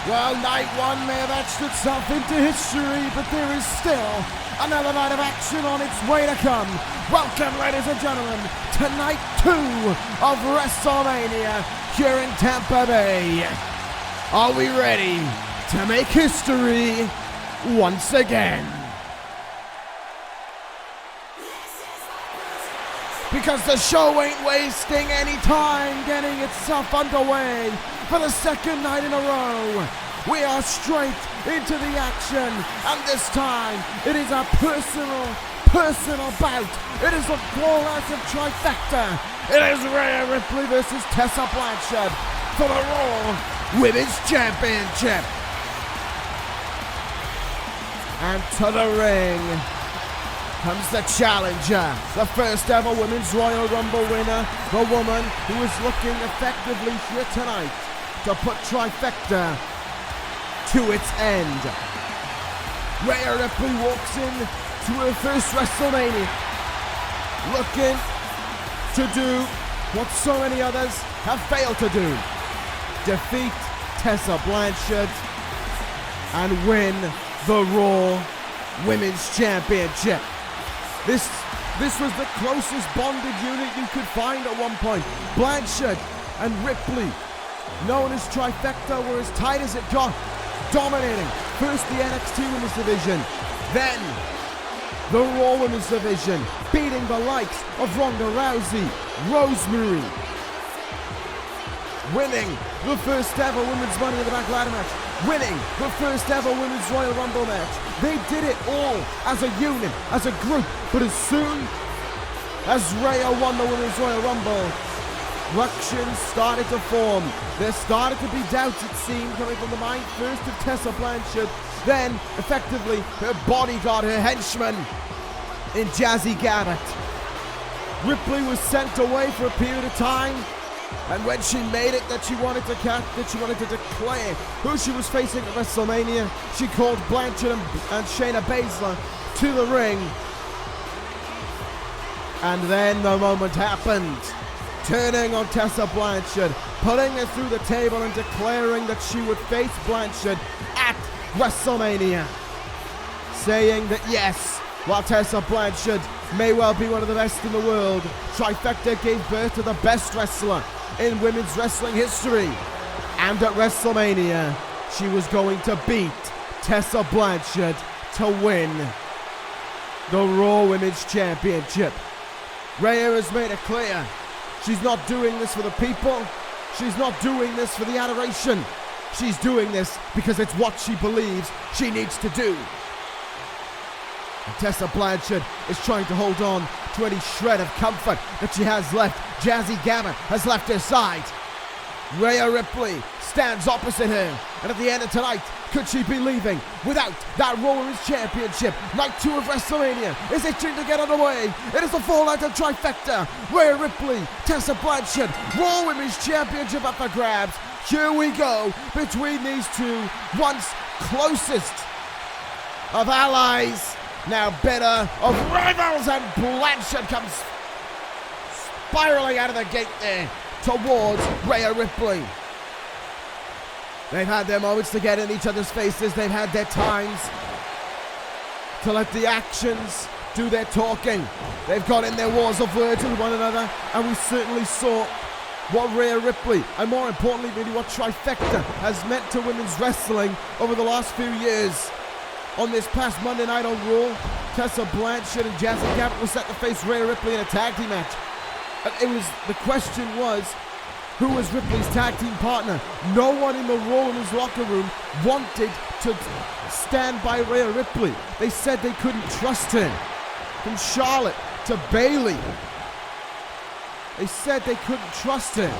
Well, night one may have etched itself into history, but there is still another night of action on its way to come. Welcome, ladies and gentlemen, to night 2 of WrestleMania here in Tampa Bay. Are we ready to make history once again? Because the show ain't wasting any time getting itself underway for the second night in a row. We are straight into the action, and this time it is a personal bout. It is a massive trifecta. It is Rhea Ripley versus Tessa Blanchard for the Raw Women's Championship. And to the ring comes the challenger, the first ever Women's Royal Rumble winner, the woman who is looking effectively here tonight to put Trifecta to its end. Rhea Ripley walks in to her first WrestleMania, looking to do what so many others have failed to do: defeat Tessa Blanchard and win the Raw Women's Championship. This was the closest bonded unit you could find at one point. Blanchard and Ripley, known as Trifecta, were as tight as it got, dominating first the NXT Women's Division, then the Raw Women's Division, beating the likes of Ronda Rousey, Rosemary, winning the first ever Women's Money in the Bank ladder match, winning the first ever Women's Royal Rumble match. They did it all as a unit, as a group, but as soon as Rhea won the Women's Royal Rumble, ructions started to form. There started to be doubts, it seemed, coming from the mind first of Tessa Blanchard, then effectively her bodyguard, her henchman in Jazzy Garrett. Ripley was sent away for a period of time, and when she made it that she wanted to declare who she was facing at WrestleMania, she called Blanchard and Shayna Baszler to the ring. And then the moment happened, turning on Tessa Blanchard, putting her through the table and declaring that she would face Blanchard at WrestleMania, saying that yes, while Tessa Blanchard may well be one of the best in the world, Trifecta gave birth to the best wrestler in women's wrestling history. And at WrestleMania, she was going to beat Tessa Blanchard to win the Raw Women's Championship. Rhea has made it clear she's not doing this for the people. She's not doing this for the adoration. She's doing this because it's what she believes she needs to do. And Tessa Blanchard is trying to hold on to any shred of comfort that she has left. Jazzy Garrett has left her side. Rhea Ripley stands opposite her, and at the end of tonight, could she be leaving without that Raw Women's Championship? Night 2 of WrestleMania is itching to get underway. It is the fallout of Trifecta. Rhea Ripley, Tessa Blanchard, Raw Women's Championship up for grabs. Here we go between these two, once closest of allies, now better of rivals, and Blanchard comes spiraling out of the gate there towards Rhea Ripley. They've had their moments to get in each other's faces. They've had their times to let the actions do their talking. They've got in their wars of words with one another, and we certainly saw what Rhea Ripley, and more importantly really what Trifecta has meant to women's wrestling over the last few years. On this past Monday night on Raw, Tessa Blanchard and Jazzy Garrett were set to face Rhea Ripley in a tag team match. The question was, who was Ripley's tag team partner? No one in the Raw Women's locker room wanted to stand by Rhea Ripley. They said they couldn't trust her. From Charlotte to Bayley, they said they couldn't trust her.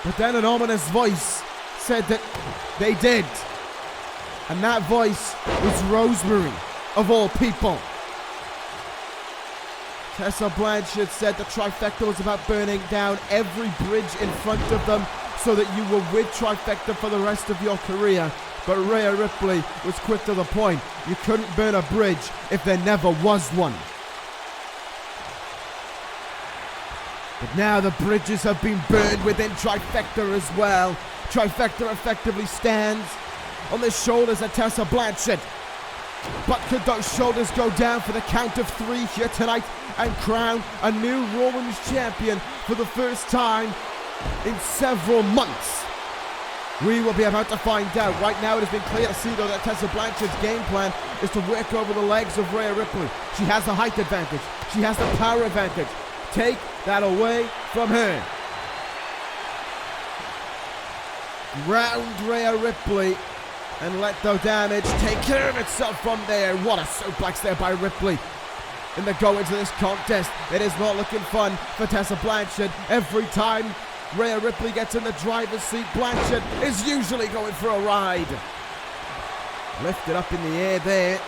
But then an ominous voice said that they did. And that voice was Rosemary, of all people. Tessa Blanchard said the Trifecta was about burning down every bridge in front of them so that you were with Trifecta for the rest of your career. But Rhea Ripley was quick to the point. You couldn't burn a bridge if there never was one. But now the bridges have been burned within Trifecta as well. Trifecta effectively stands on the shoulders of Tessa Blanchard. But could those shoulders go down for the count of 3 here tonight and crown a new Raw Women's Champion for the first time in several months? We will be about to find out. Right now it has been clear to see though that Tessa Blanchard's game plan is to work over the legs of Rhea Ripley. She has the height advantage. She has the power advantage. Take that away from her. Round Rhea Ripley and let the damage take care of itself from there. What a suplex there by Ripley. In the go into this contest, it is not looking fun for Tessa Blanchard. Every time Rhea Ripley gets in the driver's seat, Blanchard is usually going for a ride. Lifted up in the air there.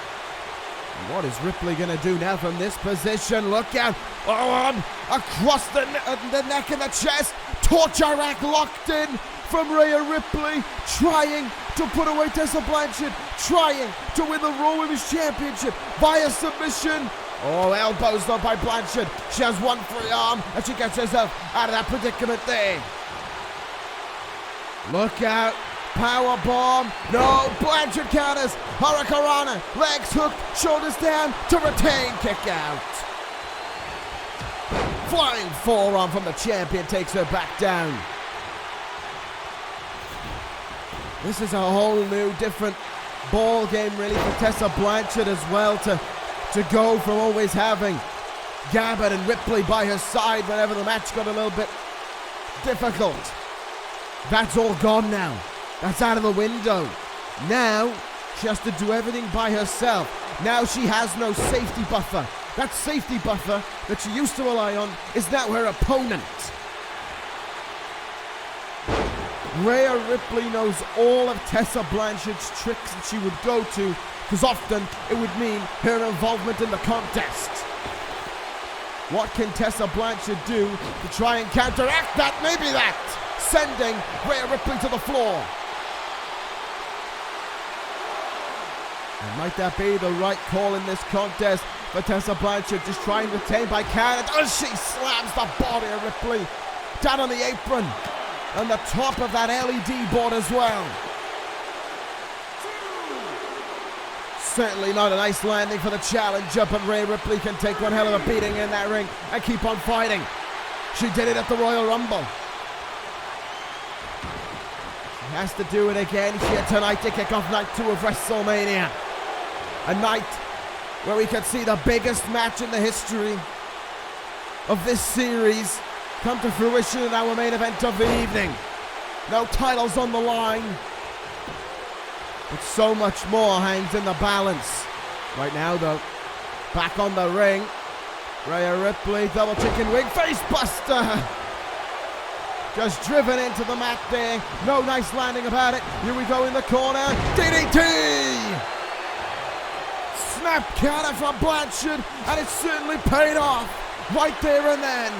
What is Ripley going to do now from this position? Look out. Oh, across the neck and the chest. Torture rack locked in from Rhea Ripley. Trying to put away Tessa Blanchard. Trying to win the Raw Women's Championship via submission. Oh, elbows though by Blanchard. She has one free arm and she gets herself out of that predicament there. Look out. Power bomb. No. Blanchard counters. Hurricanrana. Legs hooked. Shoulders down to retain. Kick out. Flying forearm from the champion takes her back down. This is a whole new different ball game really for Tessa Blanchard as well to go from always having Gabbard and Ripley by her side whenever the match got a little bit difficult. That's all gone now. That's out of the window. Now she has to do everything by herself. Now she has no safety buffer. That safety buffer that she used to rely on is now her opponent. Rhea Ripley knows all of Tessa Blanchard's tricks that she would go to, because often it would mean her involvement in the contest. What can Tessa Blanchard do to try and counteract that? Maybe that, sending Rhea Ripley to the floor. And might that be the right call in this contest for Tessa Blanchard? Just trying to retain by count as she slams the body of Ripley down on the apron and the top of that LED board as well. Certainly not a nice landing for the challenger, but Rhea Ripley can take one hell of a beating in that ring and keep on fighting. She did it at the Royal Rumble. She has to do it again here tonight to kick off night 2 of WrestleMania. A night where we could see the biggest match in the history of this series come to fruition in our main event of the evening. No titles on the line, but so much more hangs in the balance. Right now though, back on the ring, Rhea Ripley, double chicken wing, face buster. Just driven into the mat there. No nice landing about it. Here we go in the corner. DDT! Snap counter from Blanchard, and it certainly paid off right there and then.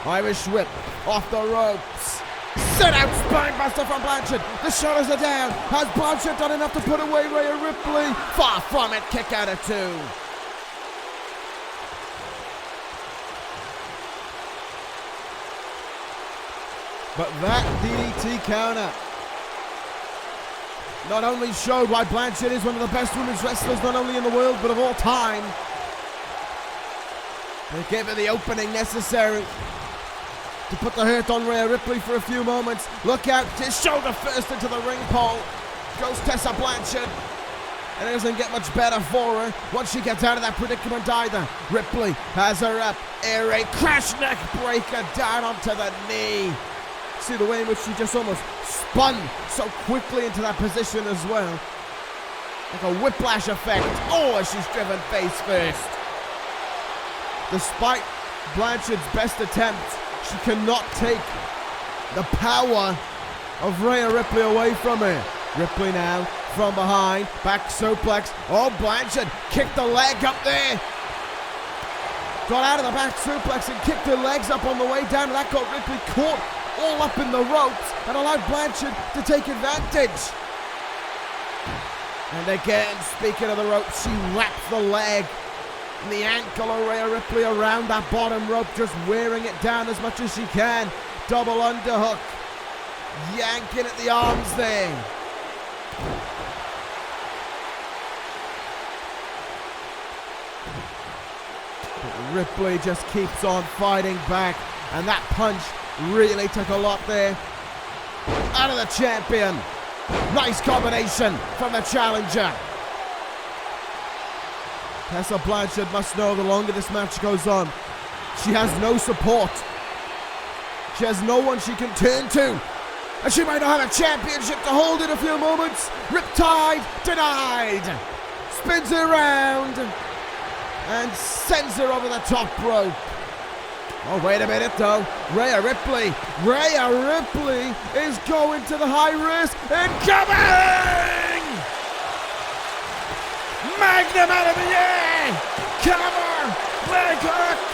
Irish whip off the ropes. Sit out spinebuster from Blanchard. The shoulders are down. Has Blanchard done enough to put away Rhea Ripley? Far from it. Kick out of 2. But that DDT counter not only showed why Blanchard is one of the best women's wrestlers not only in the world but of all time, but it gave her the opening necessary to put the hurt on Rhea Ripley for a few moments. Look out, just shoulder first into the ring pole. Goes Tessa Blanchard. And it doesn't get much better for her once she gets out of that predicament either. Ripley has her up. Air raid, crash neck breaker down onto the knee. See the way in which she just almost spun so quickly into that position as well. Like a whiplash effect. Oh, as she's driven face first. Despite Blanchard's best attempt, she cannot take the power of Rhea Ripley away from her. Ripley now from behind, back suplex. Oh, Blanchard kicked the leg up there. Got out of the back suplex and kicked her legs up on the way down. That got Ripley caught all up in the ropes and allowed Blanchard to take advantage. And again, speaking of the ropes, she wraps the leg and the ankle of Rhea Ripley around that bottom rope, just wearing it down as much as she can. Double underhook. yanking at the arms there. But Ripley just keeps on fighting back, and that punch really took a lot there out of the champion. Nice combination from the challenger. Tessa Blanchard must know the longer this match goes on, she has no support. She has no one she can turn to. And she might not have a championship to hold in a few moments. Riptide denied. Spins her around and sends her over the top rope. Oh, wait a minute though. Rhea Ripley is going to the high risk and coming! Magnum out of the air! Cover! Leg hooked!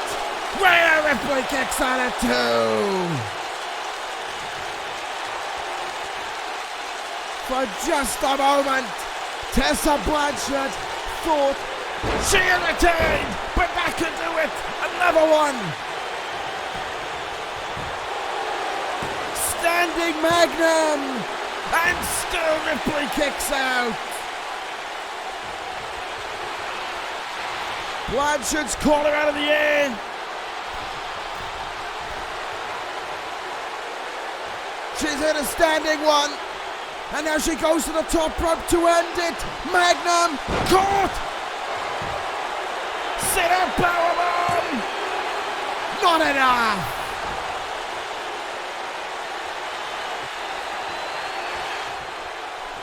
Rhea Ripley kicks on it too! For just a moment, Tessa Blanchard thought she entertained, but that could do it! Another one! Standing Magnum, and still Ripley kicks out. Blanchard's caught her out of the air. She's hit a standing one, and now she goes to the top rope to end it. Magnum caught. Sit up, powerbomb. Not enough.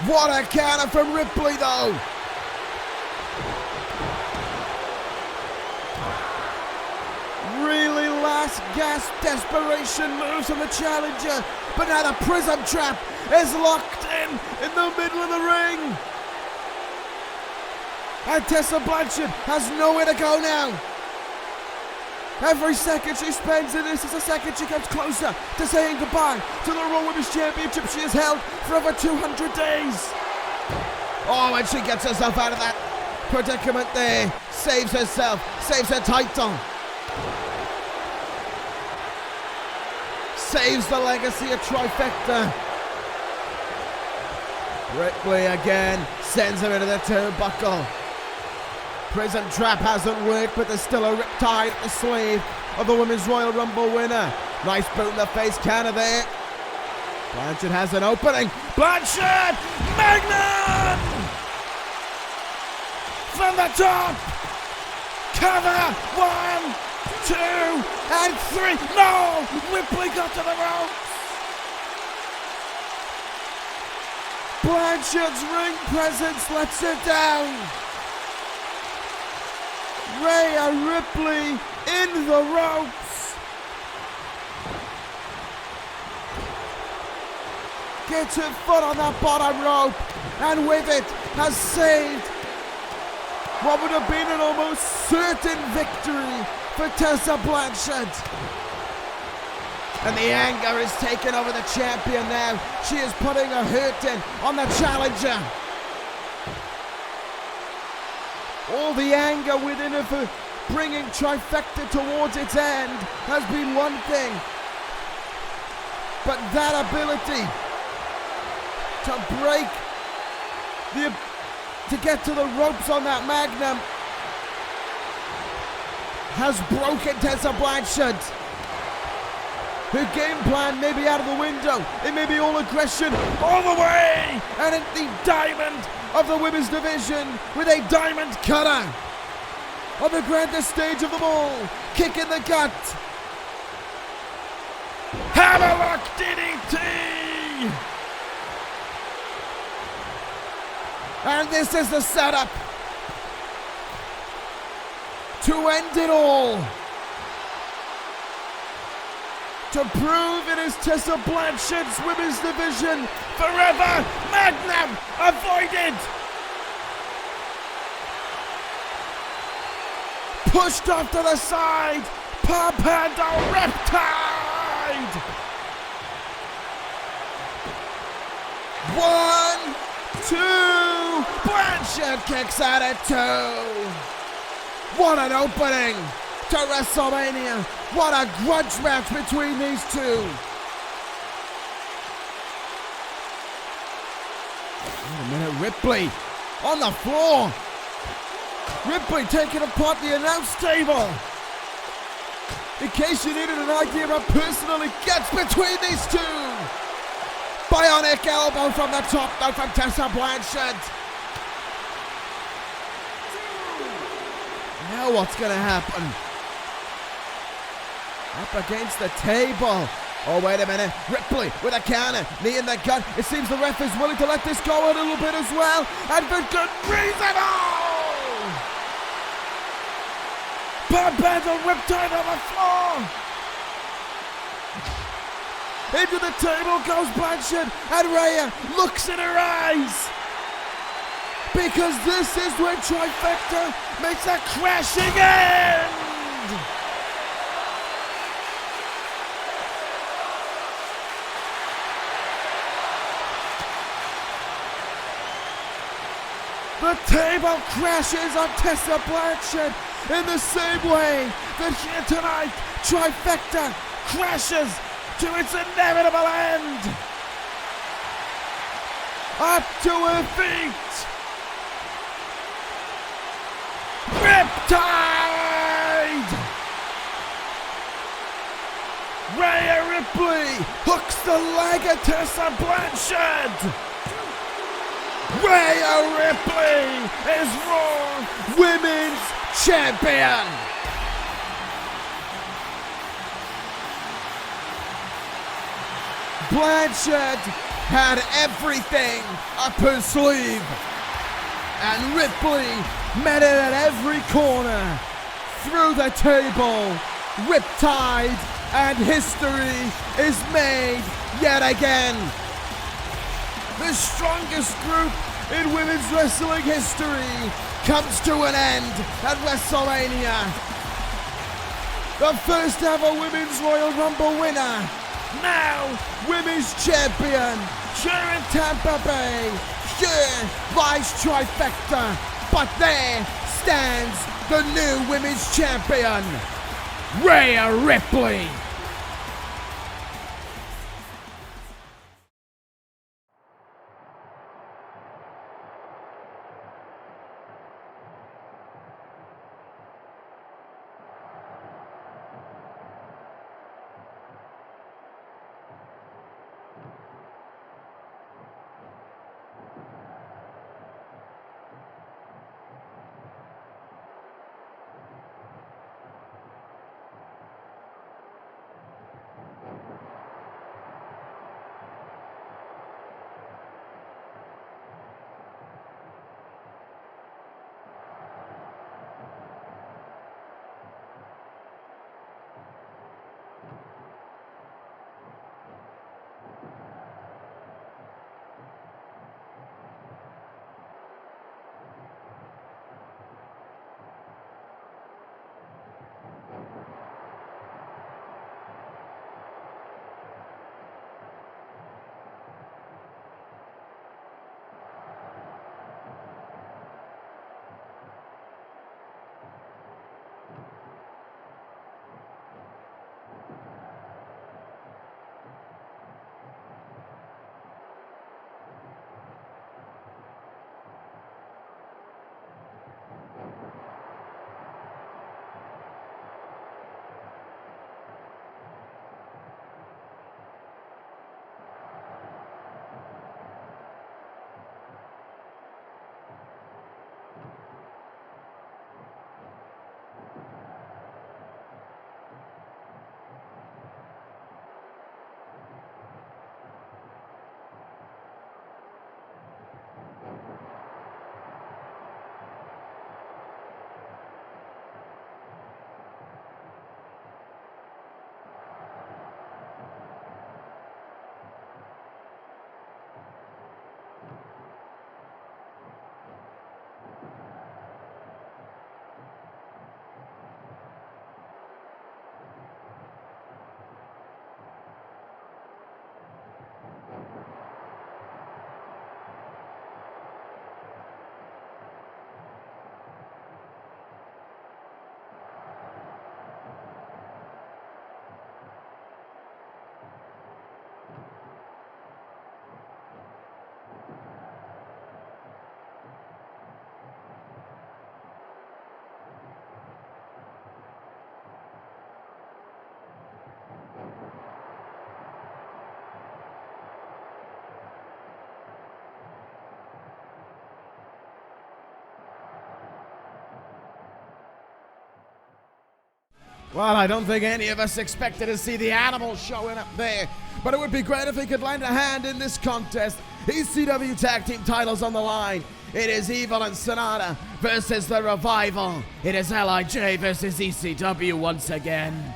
What a counter from Ripley though! Really last gasp desperation moves from the challenger, but now the prism trap is locked in the middle of the ring! And Tessa Blanchard has nowhere to go now! Every second she spends in this is a second she comes closer to saying goodbye to the Raw Women's Championship she has held for over 200 days. Oh, and she gets herself out of that predicament there. Saves herself, saves her title. Saves the legacy of Trifecta. Ripley again sends her into the turnbuckle. Prism trap hasn't worked, but there's still a riptide at the sleeve of the Women's Royal Rumble winner. Nice boot in the face counter there. Blanchard has an opening. Blanchard! Magnum! From the top! Cover! 1, 2, and 3. No! Ripley got to the ropes! Blanchard's ring presence lets her down. Rhea Ripley in the ropes. Gets her foot on that bottom rope, and with it has saved what would have been an almost certain victory for Tessa Blanchard. And the anger is taken over the champion now. She is putting a hurt in on the challenger. All the anger within her for bringing Trifecta towards its end has been one thing. But that ability to get to the ropes on that Magnum has broken Tessa Blanchard. Her game plan may be out of the window. It may be all aggression all the way. And at the diamond of the women's division with a diamond cutter on the grandest stage of them all. Kick in the gut. Hammerlock DDT. And this is the setup to end it all. To prove it is Tessa Blanchard's women's division forever. Magnum avoided. Pushed off to the side. Pump handle riptide. 1, 2. Blanchard kicks out at 2. What an opening to WrestleMania. What a grudge match between these two. Wait a minute, Ripley on the floor. Ripley taking apart the announce table. In case you needed an idea of how personal it gets between these two. Bionic elbow from the top now from Tessa Blanchard. Now what's going to happen? Up against the table. Oh, wait a minute. Ripley with a counter. Knee in the gut. It seems the ref is willing to let this go a little bit as well. And for good reason. Oh! Barbando riptide on the floor. Into the table goes Blanchard. And Rhea looks in her eyes. Because this is when Trifecta makes a crashing end. The table crashes on Tessa Blanchard in the same way that here tonight Trifecta crashes to its inevitable end. Up to her feet. Riptide! Rhea Ripley hooks the leg of Tessa Blanchard. Rhea Ripley is Raw Women's Champion. Blanchard had everything up her sleeve, and Ripley met it at every corner, through the table, Riptide, and history is made yet again. The strongest group in women's wrestling history comes to an end at WrestleMania. The first ever Women's Royal Rumble winner, now Women's Champion, here in Tampa Bay, here lies Trifecta, but there stands the new Women's Champion, Rhea Ripley. Well, I don't think any of us expected to see the animal showing up there, but it would be great if he could lend a hand in this contest. ECW Tag Team titles on the line. It is Evil and Sonata versus The Revival. It is LIJ versus ECW once again.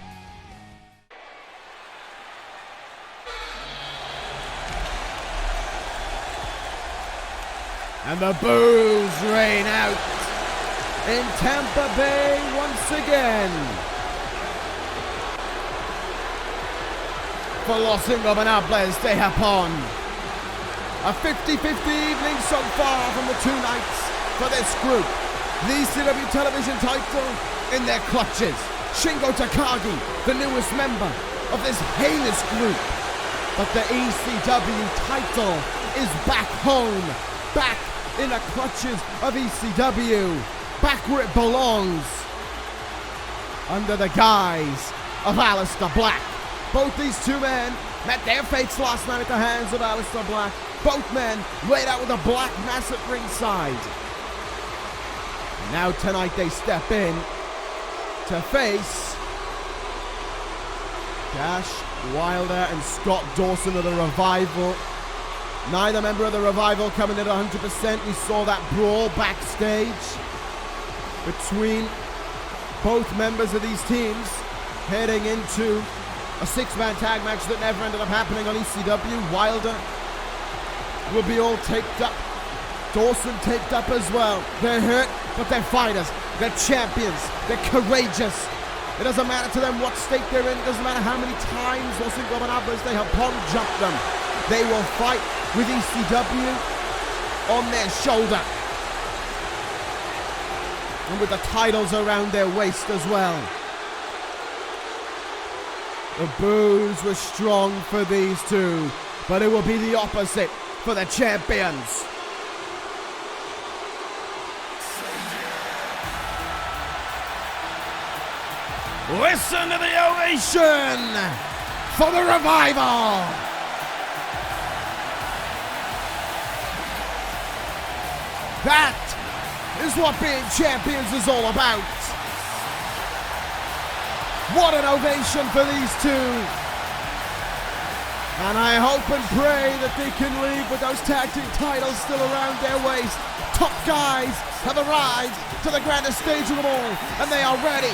And the boos rain out in Tampa Bay once again. For Los Ingobernables de Japón. A 50-50 evening so far from the two nights for this group. The ECW television title in their clutches. Shingo Takagi, the newest member of this heinous group. But the ECW title is back home, back in the clutches of ECW, back where it belongs, under the guise of Aleister Black. Both these two men met their fates last night at the hands of Aleister Black. Both men laid out with a black mass at ringside. And now tonight they step in to face Dash Wilder and Scott Dawson of the Revival. Neither member of the Revival coming in at 100%. We saw that brawl backstage between both members of these teams heading into a six-man tag match that never ended up happening on ECW. Wilder will be all taped up. Dawson taped up as well. They're hurt, but they're fighters. They're champions. They're courageous. It doesn't matter to them what state they're in. It doesn't matter how many times Los Ingobernables de Japón jumped them. They will fight with ECW on their shoulder. And with the titles around their waist as well. The boos were strong for these two, but it will be the opposite for the champions. Listen to the ovation for the Revival. That is what being champions is all about. What an ovation for these two. And I hope and pray that they can leave with those tag team titles still around their waist. Top guys have arrived to the grandest stage of them all, and they are ready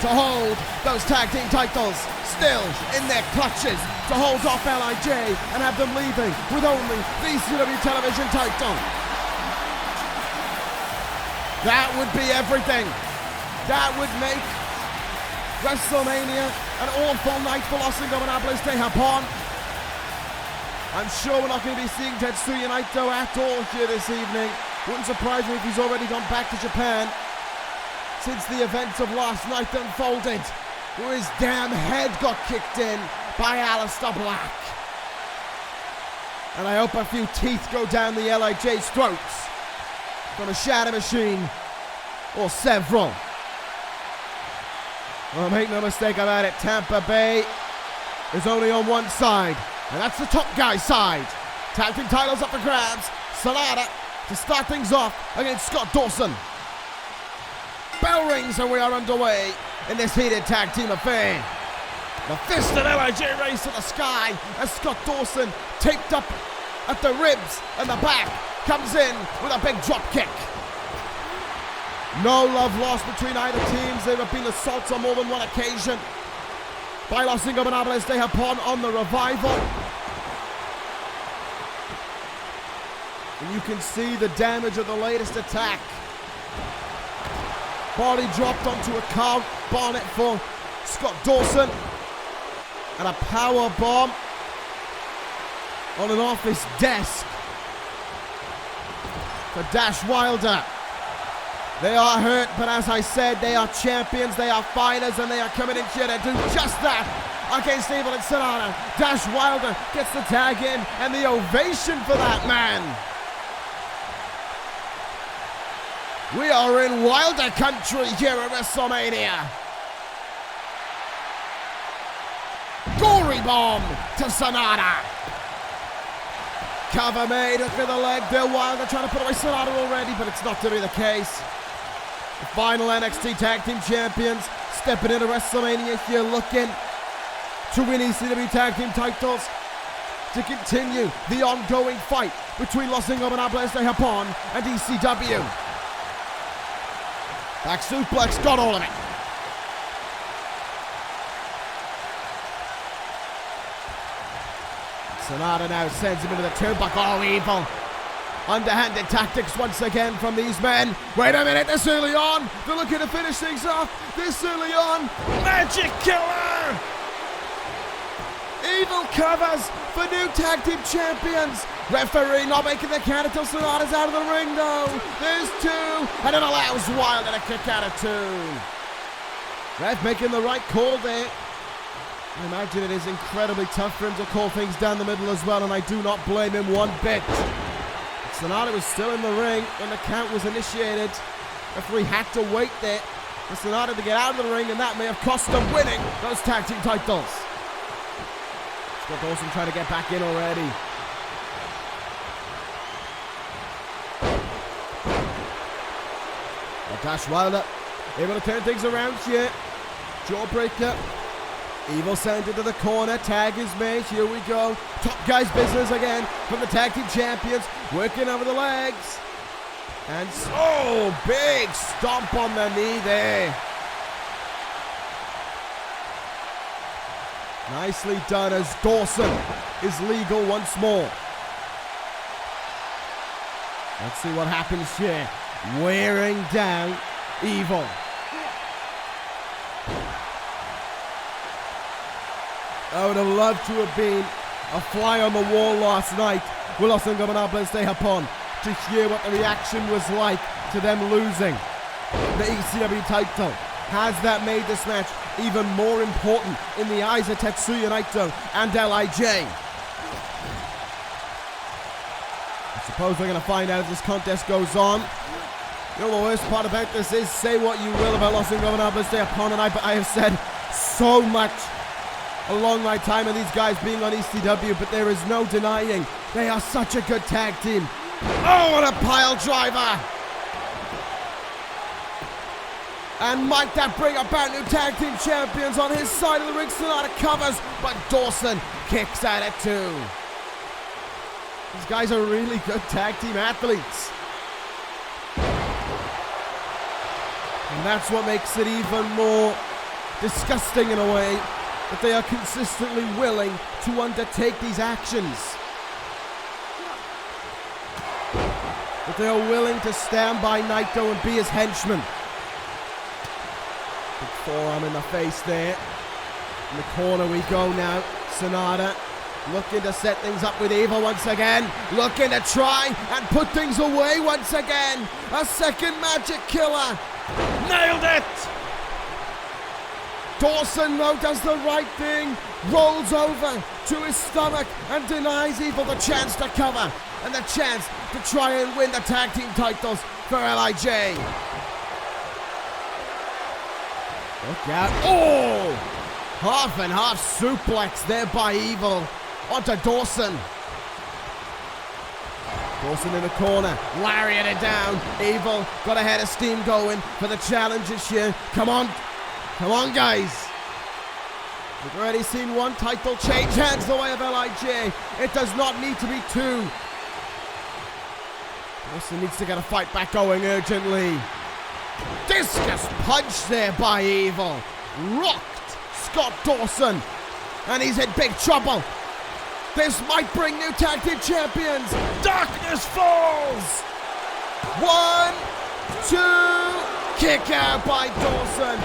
to hold those tag team titles still in their clutches, to hold off LIJ and have them leaving with only the ECW television title. That would be everything. That would make WrestleMania an awful night for Los Ingobernables de Japón. I'm sure we're not going to be seeing Tetsuya Naito at all here this evening. Wouldn't surprise me if he's already gone back to Japan since the events of last night unfolded, where his damn head got kicked in by Aleister Black. And I hope a few teeth go down the LIJ's throats from a shatter machine or several. Well, make no mistake about it, Tampa Bay is only on one side, and that's the top guy's side. Tag team titles up for grabs. Sonata to start things off against Scott Dawson. Bell rings and we are underway in this heated tag team affair. The fist of LIJ raised to the sky as Scott Dawson, taped up at the ribs and the back, comes in with a big drop kick. No love lost between either teams. There have been assaults on more than one occasion by Los Ingobernables de Japón on the Revival. And you can see the damage of the latest attack. Body dropped onto a car bonnet for Scott Dawson. And a power bomb on an office desk for Dash Wilder. They are hurt, but as I said, they are champions, they are fighters, and they are coming in here to do just that against Evil and Sonata. Dash Wilder gets the tag in, and the ovation for that man. We are in Wilder country here at WrestleMania. Gory bomb to Sonata. Cover made, look at the leg there. Wilder trying to put away Sonata already, but it's not to be the case. The final NXT Tag Team Champions stepping into WrestleMania here, looking to win ECW Tag Team titles to continue the ongoing fight between Los Ingobernables de Japón and ECW. Back suplex, got all of it. Sonata now sends him into the turnbuckle. Oh, evil. Underhanded tactics once again from these men. Wait a minute, this early on. They're looking to finish things off. This early on. Magic Killer. Evil covers for new tag team champions. Referee not making the count until Sonata's out of the ring though. There's two, and it allows Wilder to kick out of two. Ref making the right call there. I imagine it is incredibly tough for him to call things down the middle as well, and I do not blame him one bit. Sonata was still in the ring when the count was initiated. Referee had to wait there for Sonata to get out of the ring, and that may have cost them winning those tag team titles. Scott Dawson trying to get back in already. Dash Wilder able to turn things around here. Jawbreaker. Evil sent into the corner. Tag is made. Here we go. Top guy's business again from the tag team champions. Working over the legs. And so big stomp on the knee there. Nicely done as Dawson is legal once more. Let's see what happens here. Wearing down Evil. I would have loved to have been a fly on the wall last night with Los Ingobernables de Japón to hear what the reaction was like to them losing the ECW title. Has that made this match even more important in the eyes of Tetsuya Naito and LIJ? I suppose we're going to find out as this contest goes on. You know, the worst part about this is, say what you will about Los Ingobernables de Japón, and I have said so much along my time of these guys being on ECW, but there is no denying they are such a good tag team. Oh, what a pile driver! And might that bring about new tag team champions on his side of the ring? Sonata covers, but Dawson kicks out at two. These guys are really good tag team athletes. And that's what makes it even more disgusting in a way, that they are consistently willing to undertake these actions. That they are willing to stand by Naito and be his henchman. Big forearm in the face there. In the corner we go now. Sonata looking to set things up with Evil once again. Looking to try and put things away once again. A second Magic Killer. Nailed it! Dawson, though, does the right thing. Rolls over to his stomach and denies Evil the chance to cover and the chance to try and win the tag team titles for LIJ. Look out. Oh! Half and half suplex there by Evil onto Dawson. Dawson in the corner, lariated down. Evil got a head of steam going for the challenges here. Come on guys. We've already seen one title change hands the way of LIJ. It does not need to be two. Dawson needs to get a fight back going urgently. Discus punch there by Evil. Rocked Scott Dawson. And he's in big trouble. This might bring new tag team champions. Darkness falls. 1, 2. Kick out by Dawson.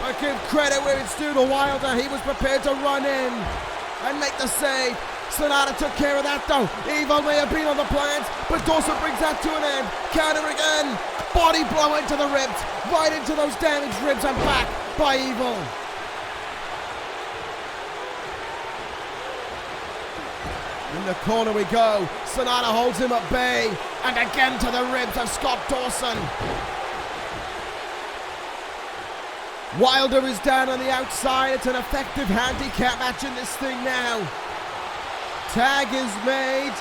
I give credit where it's due to Wilder. He was prepared to run in and make the save. Sonata took care of that though. Evil may have been on the plans, but Dawson brings that to an end. Counter again. Body blow into the ribs. Right into those damaged ribs and back by Evil. In the corner we go. Sonata holds him at bay. And again to the ribs of Scott Dawson. Wilder is down on the outside. It's an effective handicap match in this thing now. Tag is made.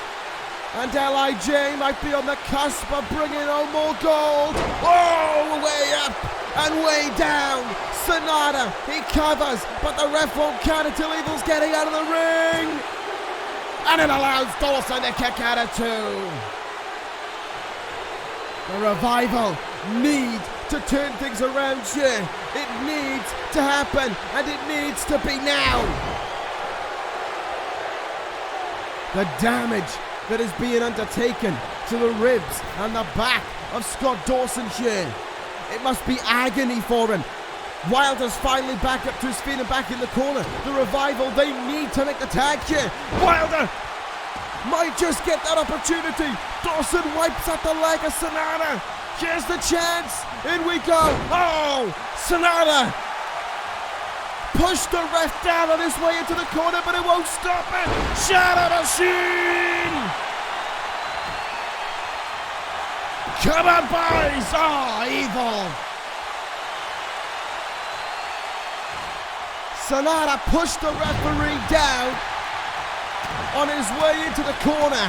And LIJ might be on the cusp of bringing home more gold. Oh, way up and way down. Sonata, he covers, but the ref won't count until Evil's getting out of the ring. And it allows Dawson to kick out of 2. The Revival need to turn things around here. It needs to happen, and it needs to be now. The damage that is being undertaken to the ribs and the back of Scott Dawson here. It must be agony for him. Wilder's finally back up to his feet and back in the corner. The Revival, they need to make the tag here. Wilder might just get that opportunity. Dawson wipes out the leg of Sonata. Here's the chance. In we go. Oh, Sonata pushed the ref down on his way into the corner, but it won't stop it. Shadow Machine. Come on, boys. Oh, Evil. Sonata pushed the referee down on his way into the corner.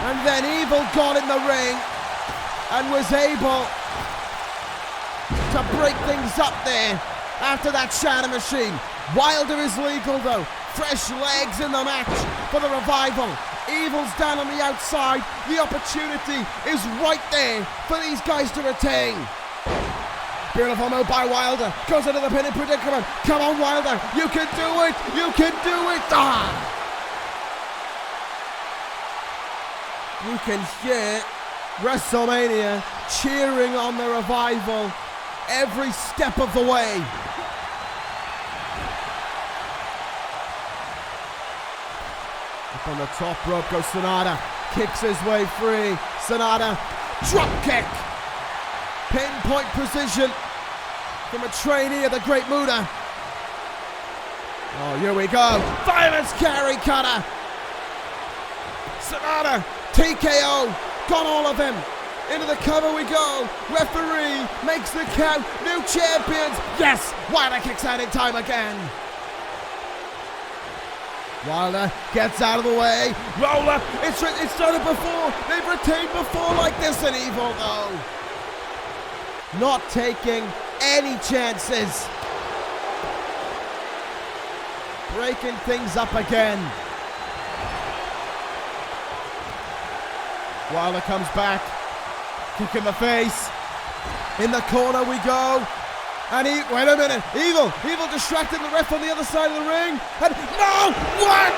And then Evil got in the ring and was able to break things up there after that Shadow Machine. Wilder is legal though. Fresh legs in the match for the Revival. Evil's down on the outside. The opportunity is right there for these guys to retain. Beautiful move by Wilder. Goes into the pinning predicament. Come on, Wilder. You can do it. You can do it. Ah! You can hear WrestleMania cheering on the Revival every step of the way. Up on the top rope goes Sonata. Kicks his way free. Sonata, drop kick. Pinpoint precision from a trainee of the Great Muta. Oh, here we go. Violence carry cutter. Sonata, TKO. Got all of them. Into the cover we go. Referee makes the count. New champions. Yes, Wilder kicks out in time again. Wilder gets out of the way. Roll up. It's done it before. They've retained before like this in Evil though. Not taking any chances. Breaking things up again. Wilder comes back. Kick in the face. In the corner we go. And wait a minute. Evil distracting the ref on the other side of the ring. And no! What?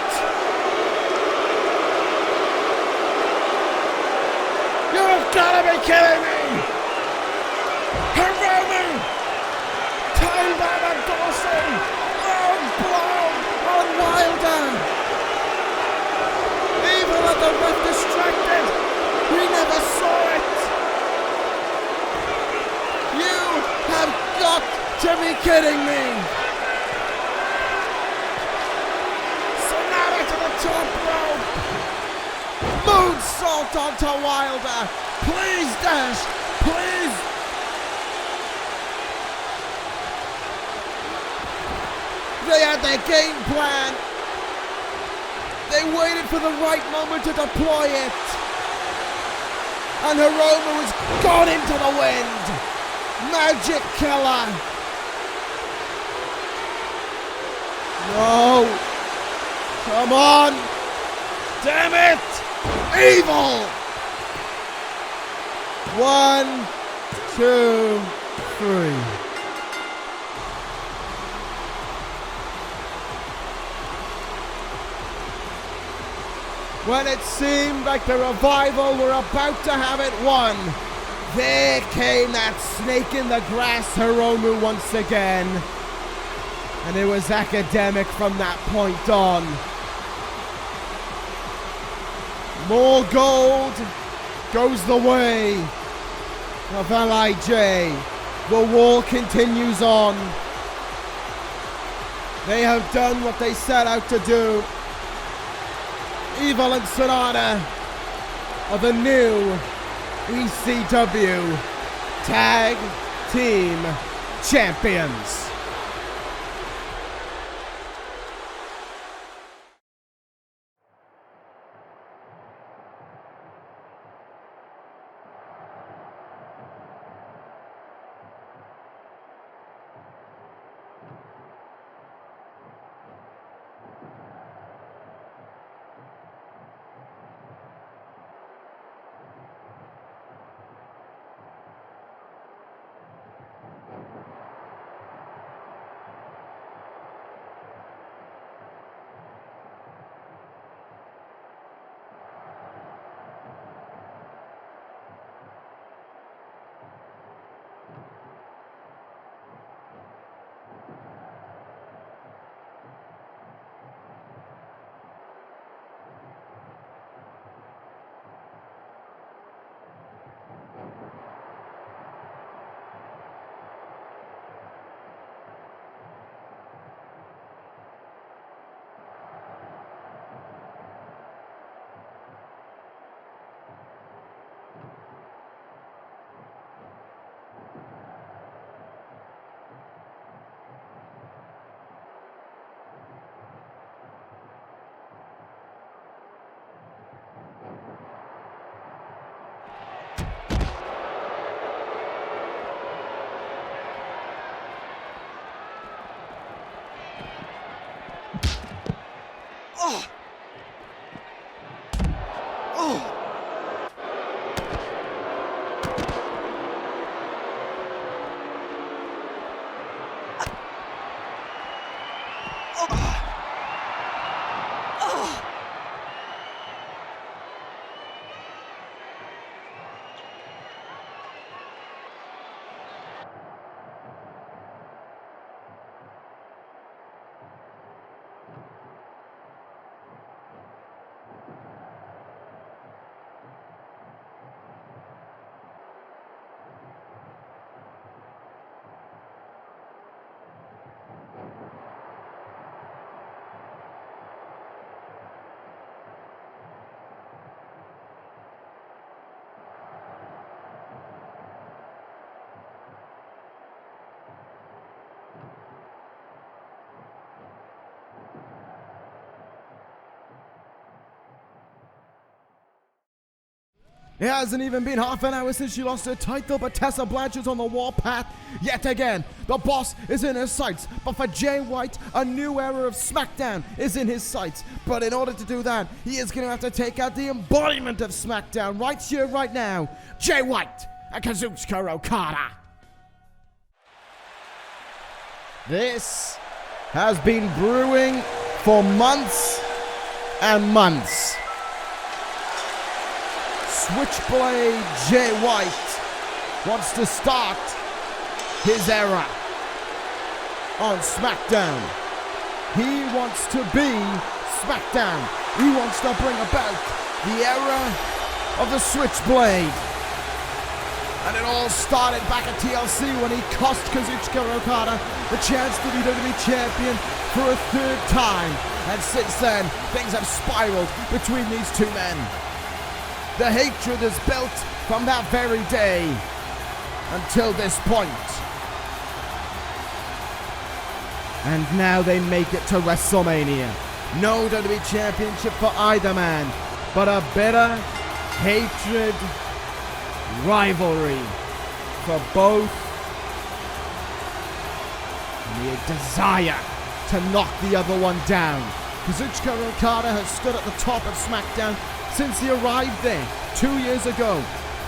You've got to be kidding me! Hiromu! Time by the Dawson! Long blow on Wilder! Evil had the ref distracted! He never saw it! You have got to be kidding me! Sonata to the top rope! Moonsault onto Wilder! Please, Dash! Please! They had their game plan. They waited for the right moment to deploy it. And Hiromu was gone into the wind. Magic killer. No. Come on. Damn it. Evil. 1, 2, 3. When it seemed like the Revival were about to have it won, there came that snake in the grass Hiromu once again. And it was academic from that point on. More gold goes the way of LIJ. The war continues on. They have done what they set out to do. Evil and Sonata are the new ECW Tag Team Champions. It hasn't even been half an hour since she lost her title, but Tessa Blanchard's on the warpath yet again. The boss is in her sights, but for Jay White, a new era of SmackDown is in his sights. But in order to do that, he is going to have to take out the embodiment of SmackDown right here, right now, Jay White and Kazuchika Okada. This has been brewing for months and months. Switchblade Jay White wants to start his era on SmackDown. He wants to be SmackDown. He wants to bring about the era of the Switchblade. And it all started back at TLC when he cost Kazuchika Okada the chance to be WWE Champion for a third time. And since then, things have spiraled between these two men. The hatred is built from that very day until this point. And now they make it to WrestleMania. No WWE Championship for either man, but a bitter hatred rivalry for both. And the desire to knock the other one down. Kazuchika Okada has stood at the top of SmackDown since he arrived there 2 years ago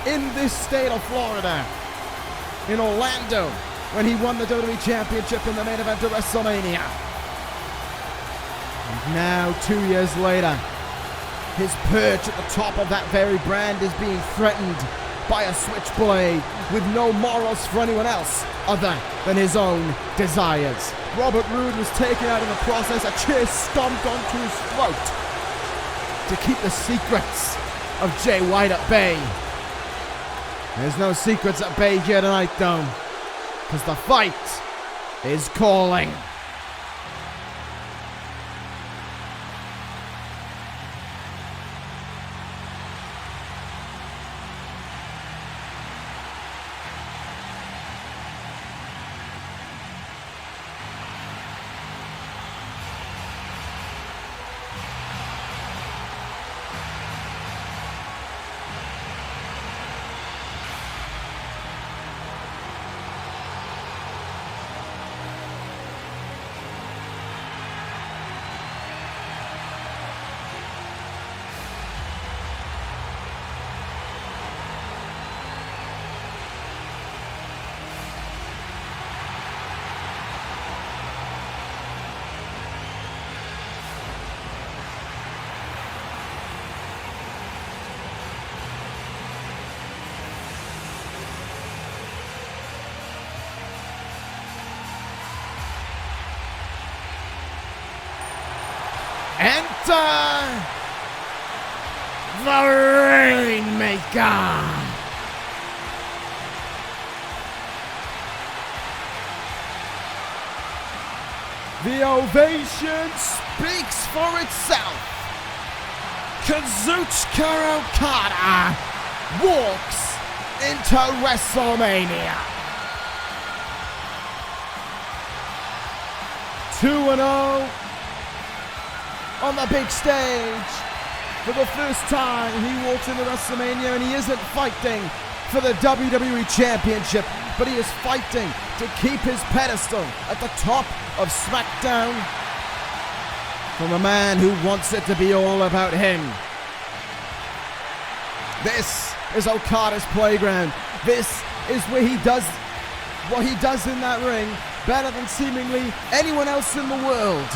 in this state of Florida, in Orlando, when he won the WWE Championship in the main event of WrestleMania. And now, 2 years later, his perch at the top of that very brand is being threatened by a switchblade with no morals for anyone else other than his own desires. Robert Roode was taken out in the process, a chair stomped onto his throat to keep the secrets of Jay White at bay. There's no secrets at bay here tonight, though, because the fight is calling. Enter the Rainmaker. The ovation speaks for itself. Kazuchika Okada walks into WrestleMania. 2-0 on the big stage. For the first time, he walks into WrestleMania and he isn't fighting for the WWE Championship, but he is fighting to keep his pedestal at the top of SmackDown from a man who wants it to be all about him. This is Okada's playground. This is where he does what he does in that ring better than seemingly anyone else in the world.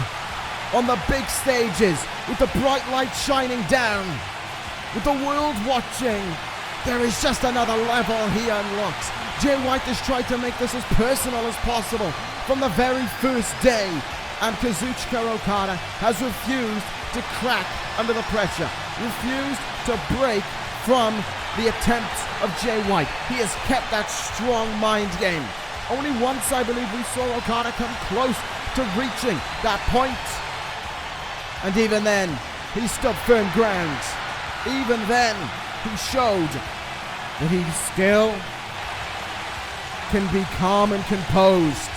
On the big stages, with the bright light shining down, with the world watching, there is just another level he unlocks. Jay White has tried to make this as personal as possible from the very first day, and Kazuchika Okada has refused to crack under the pressure, refused to break from the attempts of Jay White. He has kept that strong mind game. Only once, I believe, we saw Okada come close to reaching that point. And even then, he stood firm ground. Even then, he showed that he still can be calm and composed.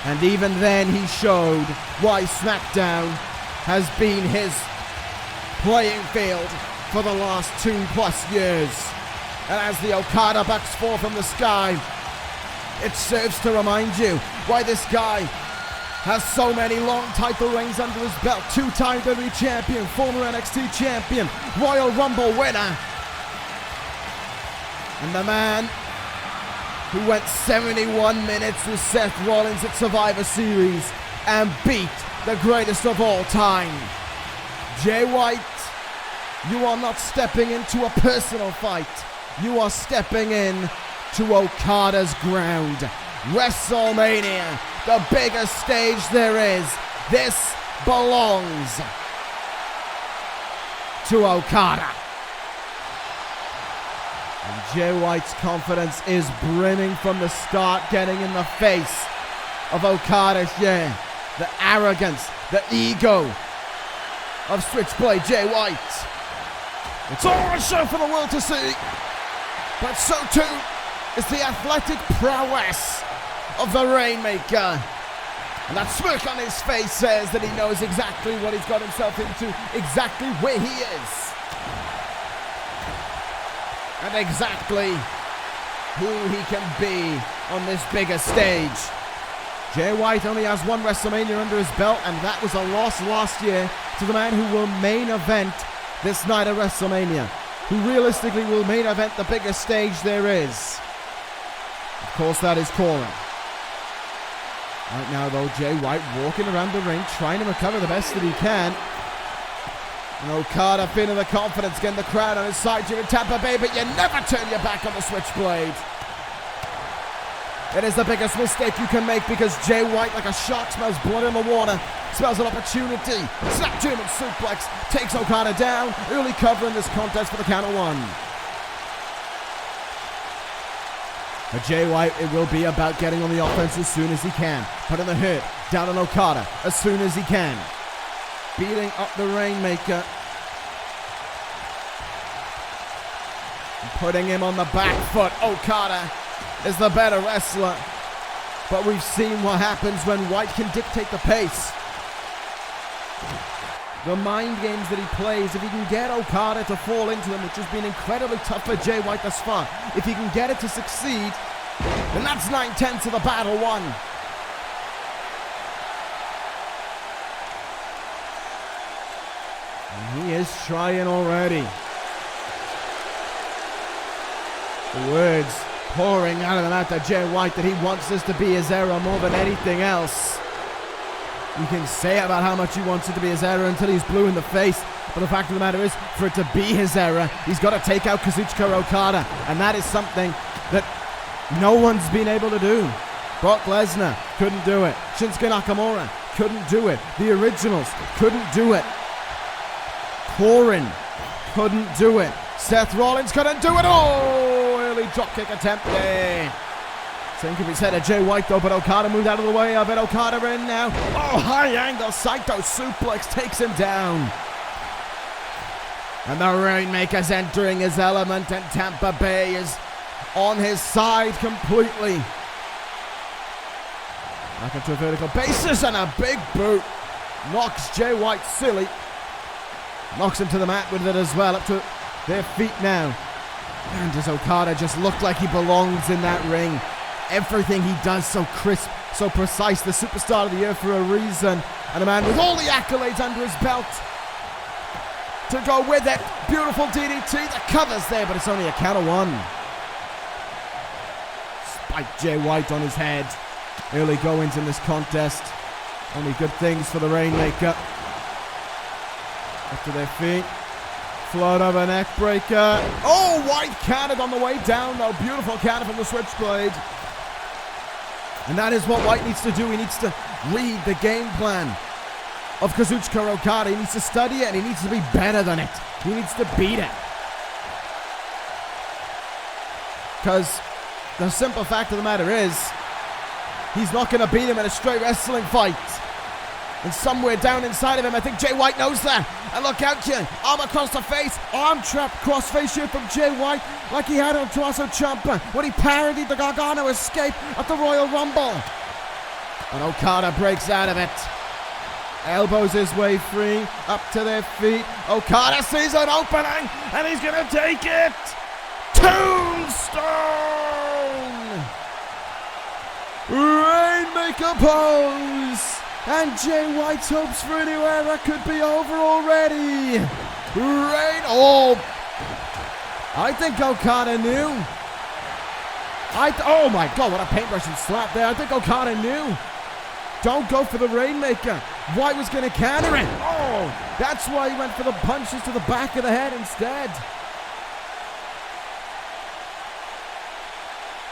And even then, he showed why SmackDown has been his playing field for the last 2+ years. And as the Okada Bucks fall from the sky, it serves to remind you why this guy has so many long title reigns under his belt. 2-time WWE champion, former NXT champion, Royal Rumble winner. And the man who went 71 minutes with Seth Rollins at Survivor Series and beat the greatest of all time. Jay White, you are not stepping into a personal fight. You are stepping in to Okada's ground. WrestleMania, the biggest stage there is. This belongs to Okada. And Jay White's confidence is brimming from the start, getting in the face of Okada here. The arrogance, the ego of Switchblade Jay White. It's all a show for the world to see, but so too is the athletic prowess of the Rainmaker. And that smirk on his face says that he knows exactly what he's got himself into, exactly where he is, and exactly who he can be on this bigger stage. Jay White only has one WrestleMania under his belt, and that was a loss last year to the man who will main event this night at WrestleMania, who realistically will main event the biggest stage there is. Of course, that is Corin. Right now, though, Jay White walking around the ring, trying to recover the best that he can. And Okada feeling the confidence, getting the crowd on his side. You're in Tampa Bay, but you never turn your back on the Switchblade. It is the biggest mistake you can make, because Jay White, like a shark, smells blood in the water, smells an opportunity. Snap German suplex takes Okada down, early cover in this contest for the count of one. For Jay White, it will be about getting on the offense as soon as he can, putting the hurt down on Okada as soon as he can, beating up the Rainmaker, and putting him on the back foot. Okada is the better wrestler, but we've seen what happens when White can dictate the pace. The mind games that he plays, if he can get Okada to fall into them, which has been incredibly tough for Jay White thus far, if he can get it to succeed, then that's 9/10 of the battle won. And he is trying already. The words pouring out of the mouth of Jay White that he wants this to be his era more than anything else. You can say about how much he wants it to be his era until he's blue in the face, but the fact of the matter is, for it to be his era, he's got to take out Kazuchika Okada, and that is something that no one's been able to do. Brock Lesnar couldn't do it. Shinsuke Nakamura couldn't do it. The Originals couldn't do it. Corin couldn't do it. Seth Rollins couldn't do it. Oh, early dropkick attempt there. Same can be said of Jay White though, but Okada moved out of the way of it. Okada in now. Oh, high angle Saito suplex takes him down. And the Rainmaker's entering his element, and Tampa Bay is on his side completely. Back into a vertical basis, and a big boot knocks Jay White silly. Knocks him to the mat with it as well, up to their feet now. And does Okada just look like he belongs in that ring? Everything he does so crisp, so precise. The superstar of the year for a reason. And a man with all the accolades under his belt to go with it. Beautiful DDT. The cover's there, but it's only a count of one. Spike Jay White on his head. Early goings in this contest. Only good things for the Rainmaker. Up to their feet. Float of a neck breaker. Oh, White counted on the way down though. Beautiful counter from the Switchblade. And that is what White needs to do. He needs to read the game plan of Kazuchika Okada. He needs to study it, and he needs to be better than it. He needs to beat it. Because the simple fact of the matter is, he's not going to beat him in a straight wrestling fight. And somewhere down inside of him, I think Jay White knows that. And look out here, arm across the face, arm trap cross face here from Jay White, like he had on Tommaso Ciampa when he parodied the Gargano escape at the Royal Rumble. And Okada breaks out of it. Elbows his way free, up to their feet. Okada sees an opening, and he's going to take it. Tombstone! Rainmaker pose! And Jay White's hopes for a new era could be over already. I think Okada knew. Oh my God, what a paintbrush and slap there. I think Okada knew. Don't go for the Rainmaker. White was going to counter it. Oh, that's why he went for the punches to the back of the head instead.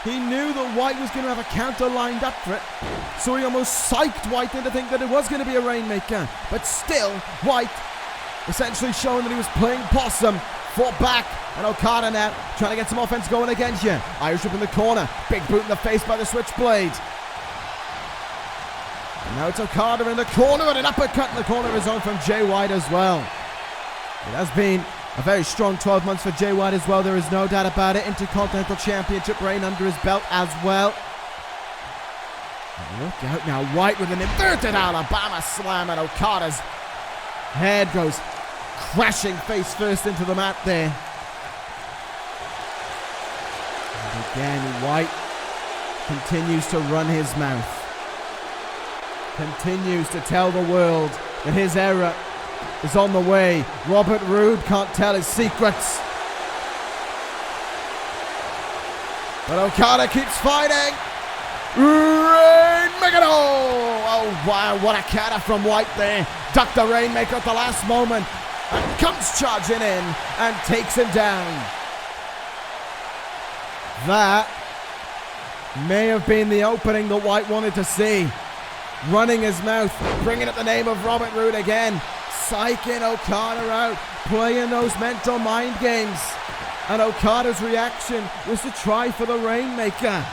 He knew that White was going to have a counter lined up for it, so he almost psyched White into thinking that it was going to be a Rainmaker. But still, White essentially showing that he was playing possum, fought back, and Okada now trying to get some offense going again here. Irish whip in the corner, big boot in the face by the Switchblade. And now it's Okada in the corner, and an uppercut in the corner of his own from Jay White as well. It has been a very strong 12 months for Jay White as well, there is no doubt about it. Intercontinental Championship reign under his belt as well. And look out now, White with an inverted Alabama slam, and Okada's head goes crashing face first into the mat there. And again, White continues to run his mouth. Continues to tell the world that his era is on the way. Robert Roode can't tell his secrets. But Okada keeps fighting. Rainmaker! Oh wow, what a counter from White there. Ducked the Rainmaker at the last moment. And comes charging in and takes him down. That may have been the opening that White wanted to see. Running his mouth, bringing up the name of Robert Roode again, psyching Okada out, playing those mental mind games. And Okada's reaction was to try for the Rainmaker.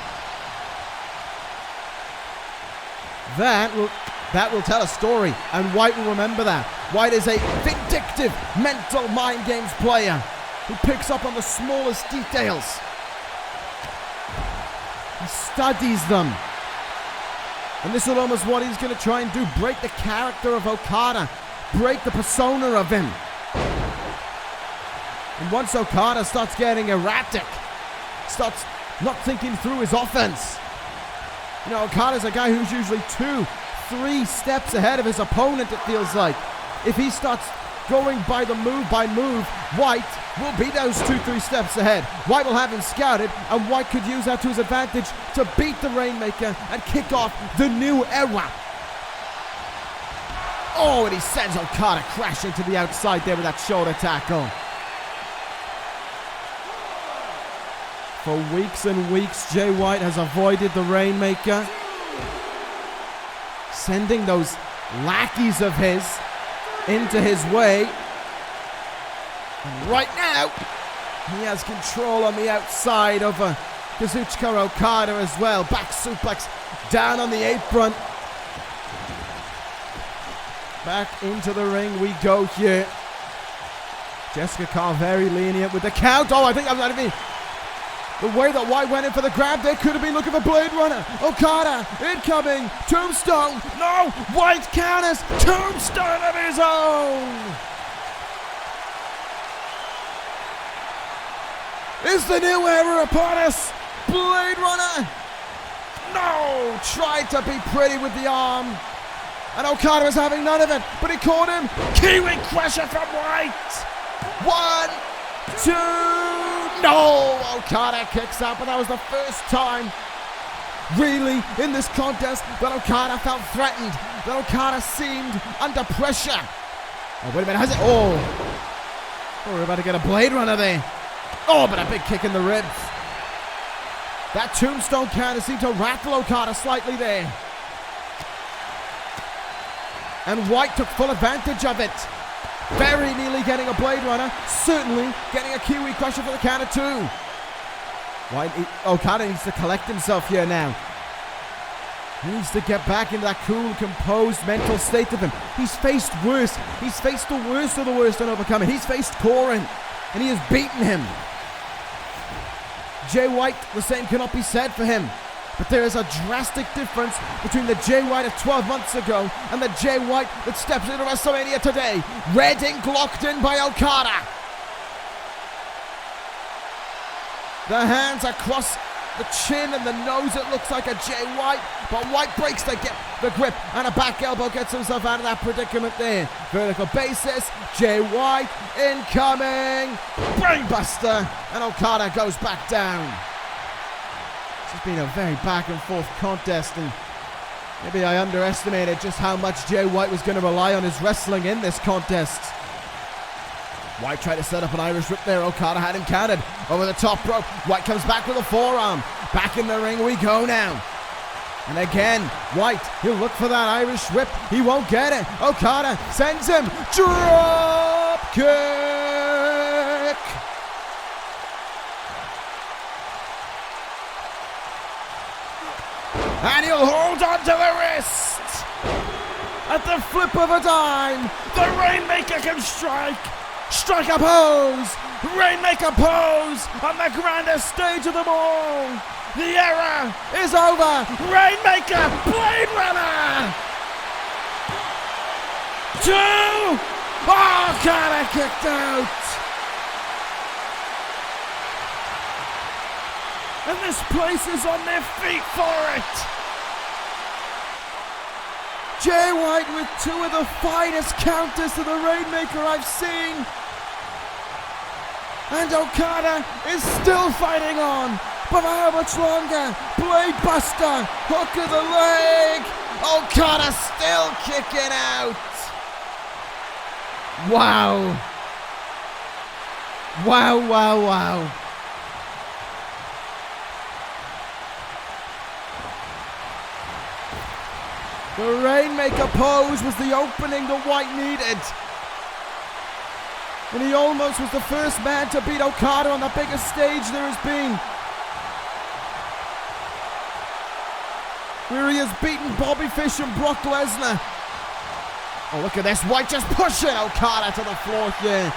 That will tell a story, and White will remember that. White is a vindictive mental mind games player who picks up on the smallest details. He studies them. And this is almost what he's going to try and do. Break the character of Okada. Break the persona of him. And once Okada starts getting erratic, starts not thinking through his offense. You know, Okada's a guy who's usually 2-3 steps ahead of his opponent, it feels like. If he starts going by move, White will be those 2-3 steps ahead. White will have him scouted, and White could use that to his advantage to beat the Rainmaker and kick off the new era. Oh, and he sends Okada crashing to the outside there with that shoulder tackle. For weeks and weeks, Jay White has avoided the Rainmaker, sending those lackeys of his into his way. And right now, he has control on the outside over Kazuchika Okada as well. Back suplex down on the apron. Back into the ring we go here. Jessica Carr very lenient with the count. Oh, I think that was out of me. The way that White went in for the grab there, could have been looking for Blade Runner. Okada incoming. Tombstone. No. White counters. Tombstone of his own. Is the new era upon us? Blade Runner. No. Tried to be pretty with the arm. And Okada was having none of it. But he caught him. Kiwi crusher from White. 1, 2. No! Okada kicks out, but that was the first time really in this contest that Okada felt threatened, that Okada seemed under pressure. Oh, wait a minute, has it? Oh, we're about to get a Blade Runner there. Oh, but a big kick in the ribs. That Tombstone counter seemed to rattle Okada slightly there. And White took full advantage of it. Very nearly getting a Blade Runner, certainly getting a Kiwi Crusher for the counter too. Okada needs to collect himself here now. He needs to get back into that cool, composed mental state of him. He's faced worse. He's faced the worst of the worst and overcome it. He's faced Corin, and he has beaten him. Jay White, the same cannot be said for him. But there is a drastic difference between the Jay White of 12 months ago and the Jay White that steps into WrestleMania today. Red ink locked in by Okada. The hands across the chin and the nose, it looks like a Jay White, but White breaks the grip, and a back elbow gets himself out of that predicament there. Vertical basis, Jay White incoming, brainbuster, and Okada goes back down. This has been a very back and forth contest, and maybe I underestimated just how much Jay White was going to rely on his wrestling in this contest. White tried to set up an Irish whip there. Okada had him counted over the top rope. White comes back with a forearm. Back in the ring we go now. And again, White, he'll look for that Irish whip. He won't get it. Okada sends him. Drop kick. And he'll hold on to the wrist. At the flip of a dime, the Rainmaker can strike. Strike a pose! Rainmaker pose on the grandest stage of them all! The era is over! Rainmaker! Blade Runner! 2! Oh, Okada kicked out! And this place is on their feet for it! Jay White with two of the finest counters to the Rainmaker I've seen. And Okada is still fighting on. But how much longer? Blade Buster, hook of the leg. Okada still kicking out. Wow. Wow, wow, wow. The Rainmaker pose was the opening that White needed. And he almost was the first man to beat Okada on the biggest stage there has been. Where he has beaten Bobby Fish and Brock Lesnar. Oh, look at this. White just pushing Okada to the floor here.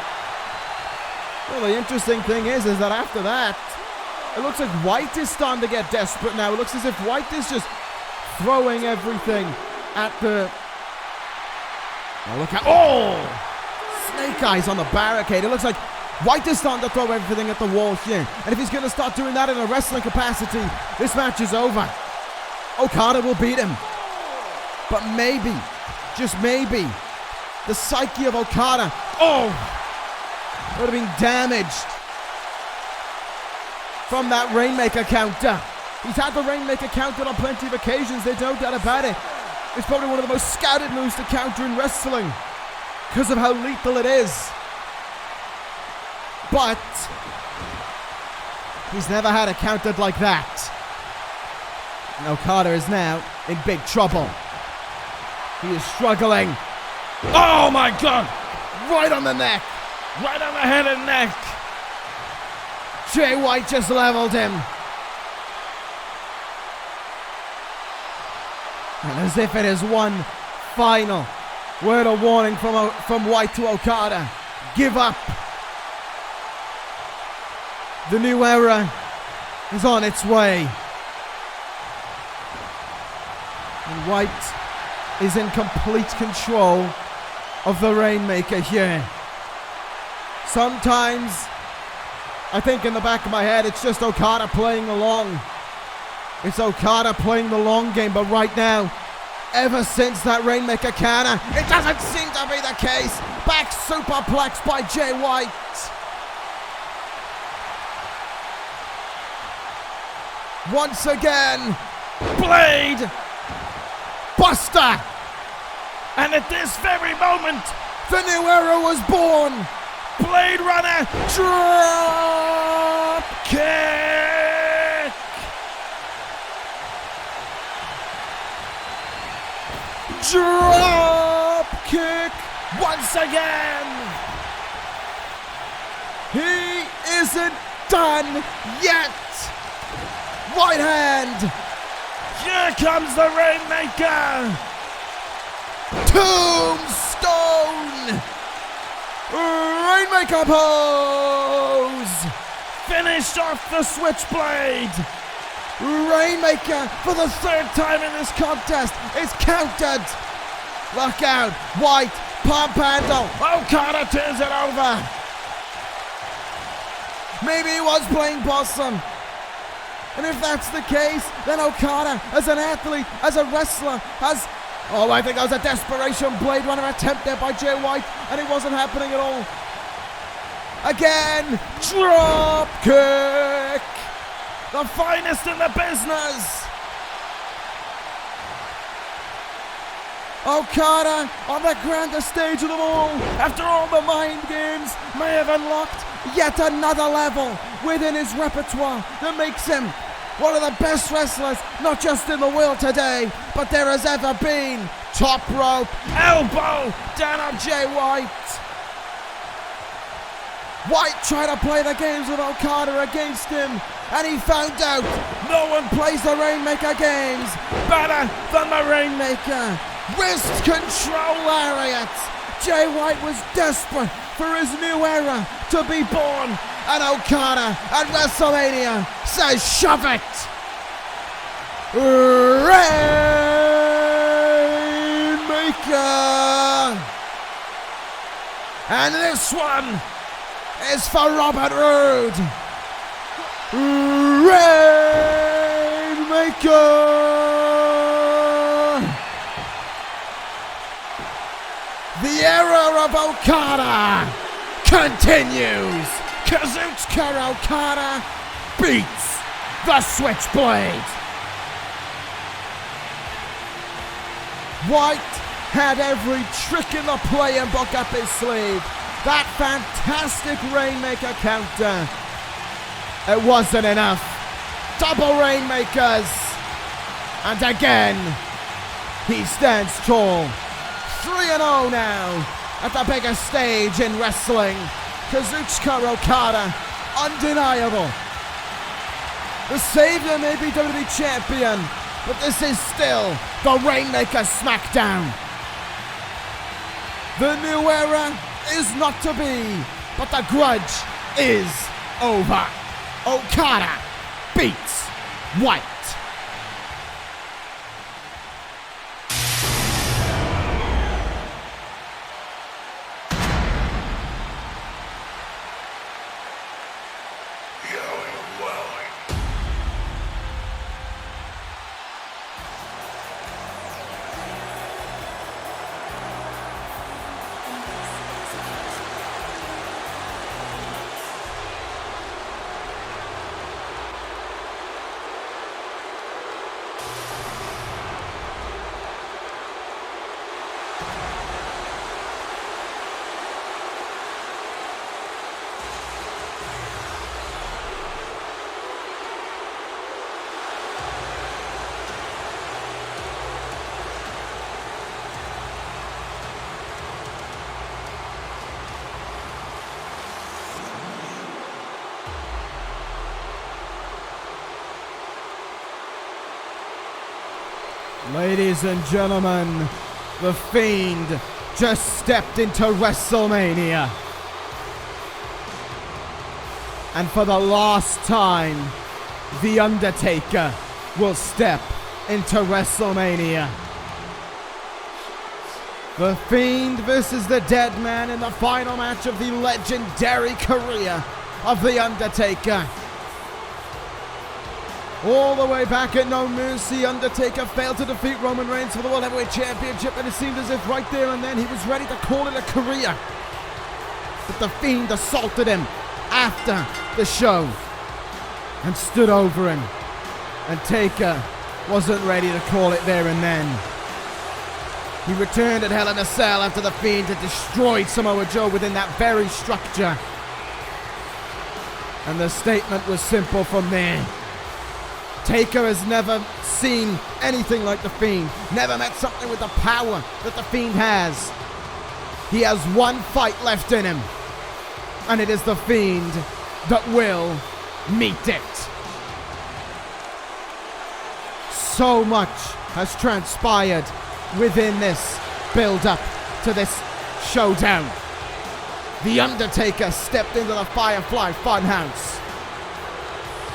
Well, the interesting thing is that after that, it looks like White is starting to get desperate now. It looks as if White is just throwing everything at the... Oh, look at... Oh! Snake eyes on the barricade. It looks like White is starting to throw everything at the wall here. And if he's going to start doing that in a wrestling capacity, this match is over. Okada will beat him. But maybe, just maybe, the psyche of Okada, would have been damaged from that Rainmaker counter. He's had the Rainmaker counter on plenty of occasions, there's no doubt about it. It's probably one of the most scouted moves to counter in wrestling because of how lethal it is. But he's never had it countered like that. And Okada is now in big trouble. He is struggling. Oh my God! Right on the neck. Right on the head and neck. Jay White just leveled him. And as if it is one final word of warning from White to Okada. Give up. The new era is on its way. And White is in complete control of the Rainmaker here. Sometimes, I think in the back of my head, it's just Okada playing along. It's Okada playing the long game, but right now, ever since that Rainmaker counter, it doesn't seem to be the case. Back superplex by Jay White. Once again, Blade Buster. And at this very moment, the new era was born. Blade Runner drop kick. Drop kick once again. He isn't done yet. Right hand. Here comes the Rainmaker. Tombstone. Rainmaker pose. Finished off the Switchblade. Rainmaker for the third time in this contest is counted. Look out. White, pump handle. Okada turns it over. Maybe he was playing possum. And if that's the case, then Okada, as an athlete, as a wrestler, has... Oh, I think that was a desperation Blade Runner attempt there by Jay White, and it wasn't happening at all. Again, drop kick. The finest in the business. Okada on the grandest stage of them all, after all the mind games, may have unlocked yet another level within his repertoire that makes him one of the best wrestlers, not just in the world today, but there has ever been. Top rope, elbow down on Jay White. White tried to play the games with Okada against him, and he found out no one plays the Rainmaker games better than the Rainmaker. Wrist control lariat. Jay White was desperate for his new era to be born, and Okada at WrestleMania says shove it. Rainmaker. And this one is for Robert Roode. Rainmaker. The era of Okada continues. Kazuchika Okada beats the Switchblade. White had every trick in the playing book up his sleeve. That fantastic Rainmaker counter. It wasn't enough. Double Rainmakers. And again, he stands tall. 3-0 now at the biggest stage in wrestling. Kazuchika Okada, undeniable. The Savior may be WWE Champion, but this is still the Rainmaker SmackDown. The new era is not to be, but the grudge is over. Okada beats White. Ladies and gentlemen, The Fiend just stepped into WrestleMania. And for the last time, The Undertaker will step into WrestleMania. The Fiend versus the Dead Man in the final match of the legendary career of The Undertaker. All the way back at No Mercy, Undertaker failed to defeat Roman Reigns for the World Heavyweight Championship, and it seemed as if right there and then he was ready to call it a career. But The Fiend assaulted him after the show and stood over him, and Taker wasn't ready to call it there and then. He returned at Hell in a Cell after The Fiend had destroyed Samoa Joe within that very structure. And the statement was simple from there. Taker has never seen anything like The Fiend, never met something with the power that The Fiend has. He has one fight left in him, and it is The Fiend that will meet it. So much has transpired within this build-up to this showdown. The Undertaker stepped into the Firefly Funhouse.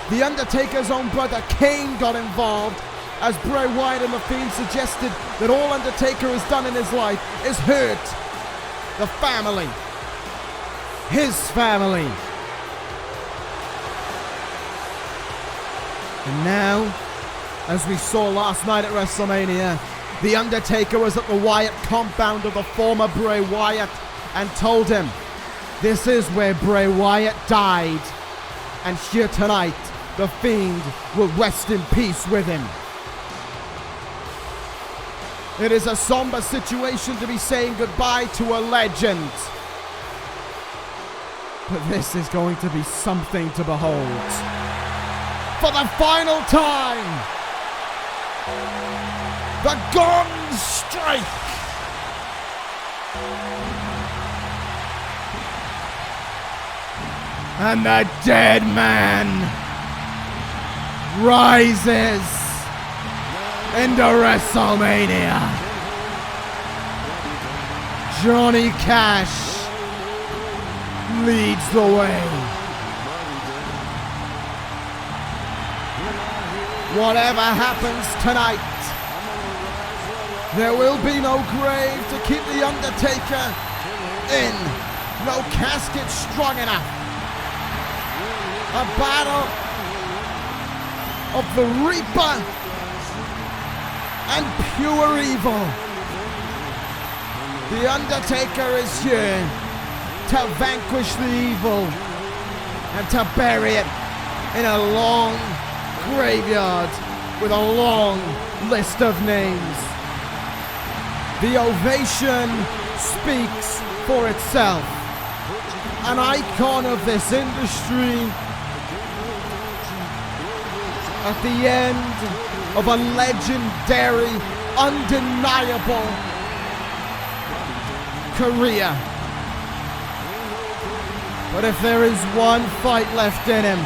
The Undertaker's own brother Kane got involved, as Bray Wyatt and The Fiend suggested that all Undertaker has done in his life is hurt the family, his family. And now, as we saw last night at WrestleMania, The Undertaker was at the Wyatt compound of the former Bray Wyatt and told him, this is where Bray Wyatt died, and here tonight, The Fiend will rest in peace with him. It is a somber situation to be saying goodbye to a legend. But this is going to be something to behold. For the final time, the gong strike. And the dead man rises into WrestleMania. Johnny Cash leads the way. Whatever happens tonight, there will be no grave to keep The Undertaker in. No casket strong enough. A battle of the Reaper and pure evil. The Undertaker is here to vanquish the evil and to bury it in a long graveyard with a long list of names. The ovation speaks for itself. An icon of this industry at the end of a legendary, undeniable career. But if there is one fight left in him,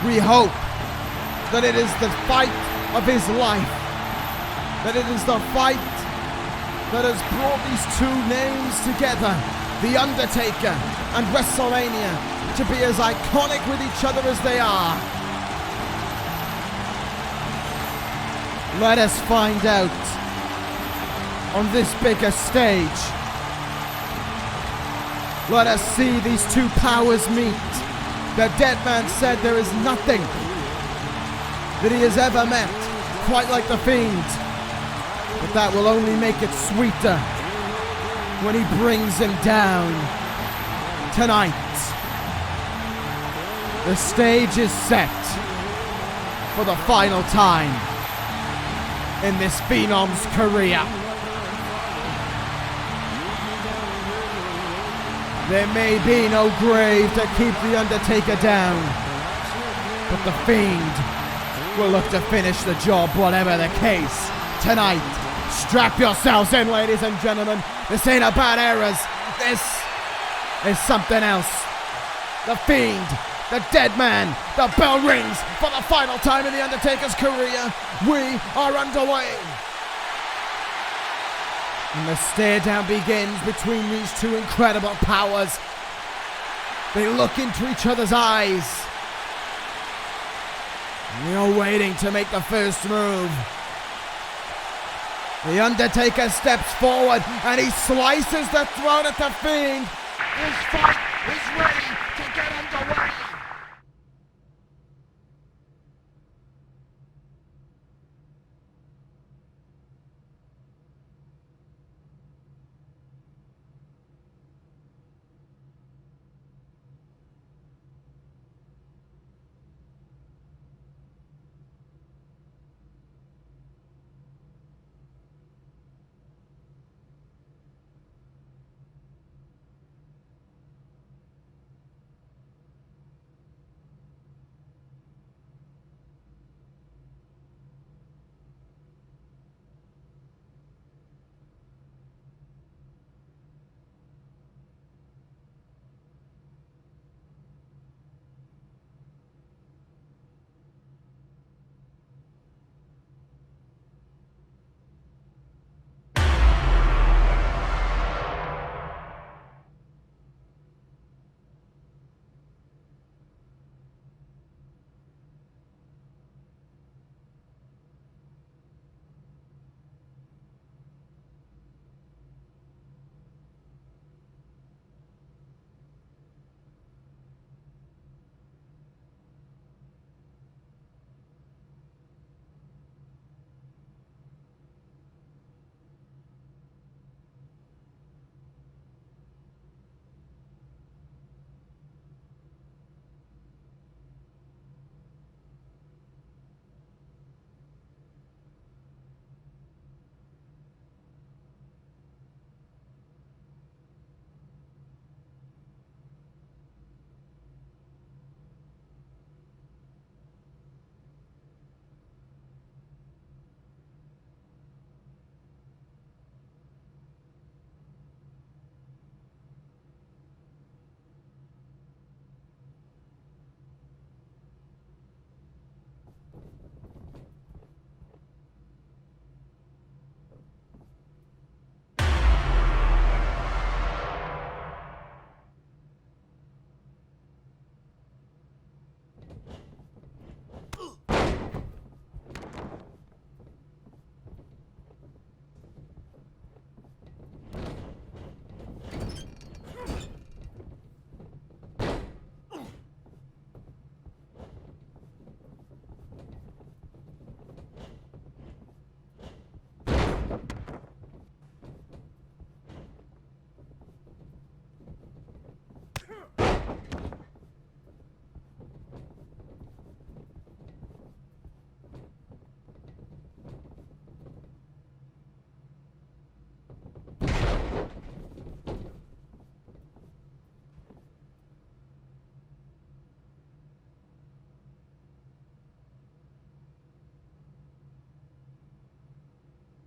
we hope that it is the fight of his life, that it is the fight that has brought these two names together, The Undertaker and WrestleMania, to be as iconic with each other as they are. Let us find out on this bigger stage. Let us see these two powers meet. The dead man said there is nothing that he has ever met quite like The Fiend, but that will only make it sweeter when he brings him down tonight. The stage is set for the final time in this Phenom's career. There may be no grave to keep The Undertaker down, but The Fiend will look to finish the job, whatever the case. Tonight, strap yourselves in, ladies and gentlemen. This ain't about errors. This is something else. The Fiend, the dead man, the bell rings for the final time in The Undertaker's career. We are underway. And the stare down begins between these two incredible powers. They look into each other's eyes. And they are waiting to make the first move. The Undertaker steps forward and he slices the throat at The Fiend. This fight is ready to get underway.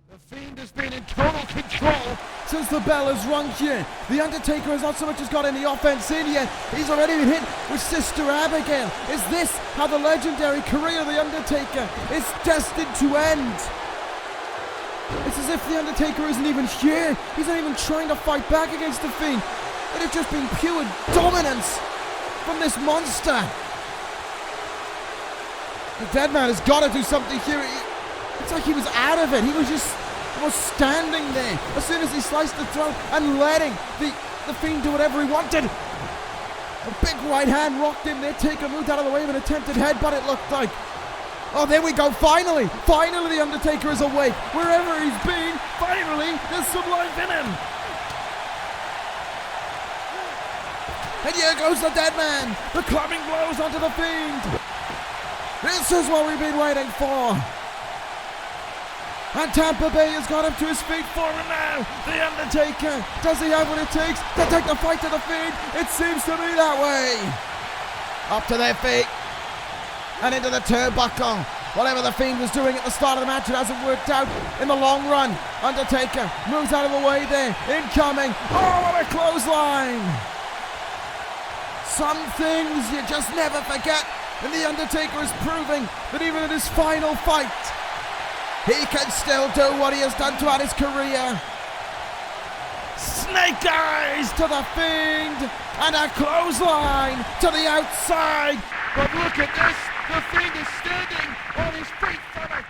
The Fiend has been in total control since the bell has rung here. The Undertaker has not so much as got any offense in yet. He's already been hit with Sister Abigail. Is this how the legendary career of the Undertaker is destined to end? It's as if the Undertaker isn't even here. He's not even trying to fight back against the Fiend. It has just been pure dominance from this monster. The dead man has got to do something here. It's like he was out of it. He was just standing there as soon as he sliced the throat and letting the Fiend do whatever he wanted. A big right hand rocked him there. Taker moved out of the way of an attempted headbutt, it looked like. Oh, there we go. Finally the Undertaker is awake. Wherever he's been, finally there's some life in him. And here goes the dead man. The clubbing blows onto the Fiend. This is what we've been waiting for. And Tampa Bay has got him to his feet for him now. The Undertaker, does he have what it takes to take the fight to the Fiend? It seems to be that way. Up to their feet and into the turnbuckle. Whatever the Fiend was doing at the start of the match, it hasn't worked out in the long run. Undertaker moves out of the way there. Incoming. Oh, what a clothesline. Some things you just never forget. And the Undertaker is proving that even in his final fight, he can still do what he has done throughout his career. Snake eyes to the Fiend and a clothesline to the outside. But look at this, the Fiend is standing on his feet from it.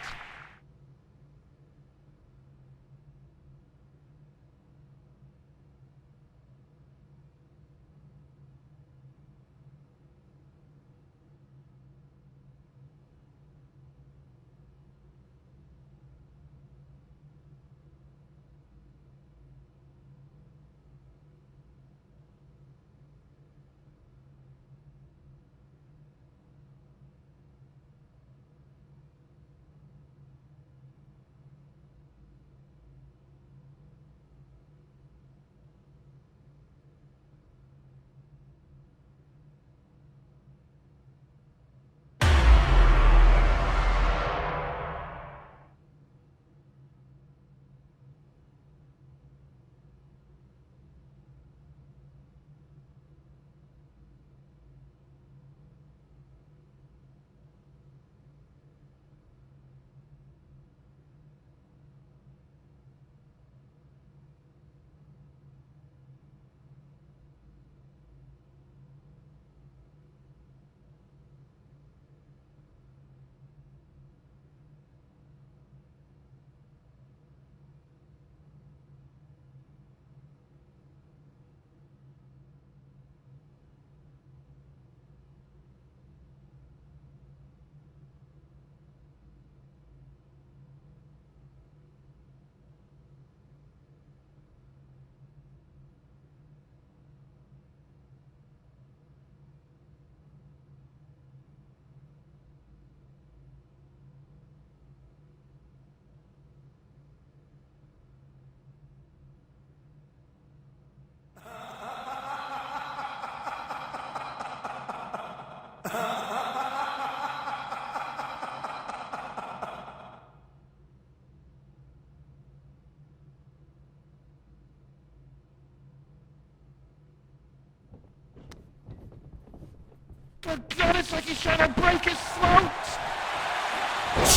God, it's like he's trying to break his throat.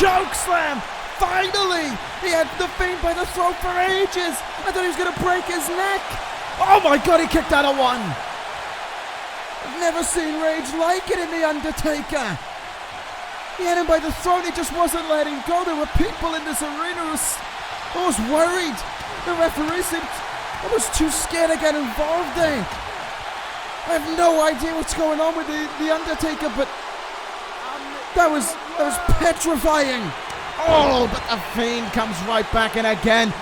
Choke slam. Finally, he had the Fiend by the throat for ages. I thought he was going to break his neck. Oh my God, he kicked out of one. I've never seen rage like it in The Undertaker. He had him by the throat, he just wasn't letting go. There were people in this arena who was almost worried. The referee seemed almost too scared to get involved there. I have no idea what's going on with the Undertaker, but that was petrifying. Oh, but the Fiend comes right back in again.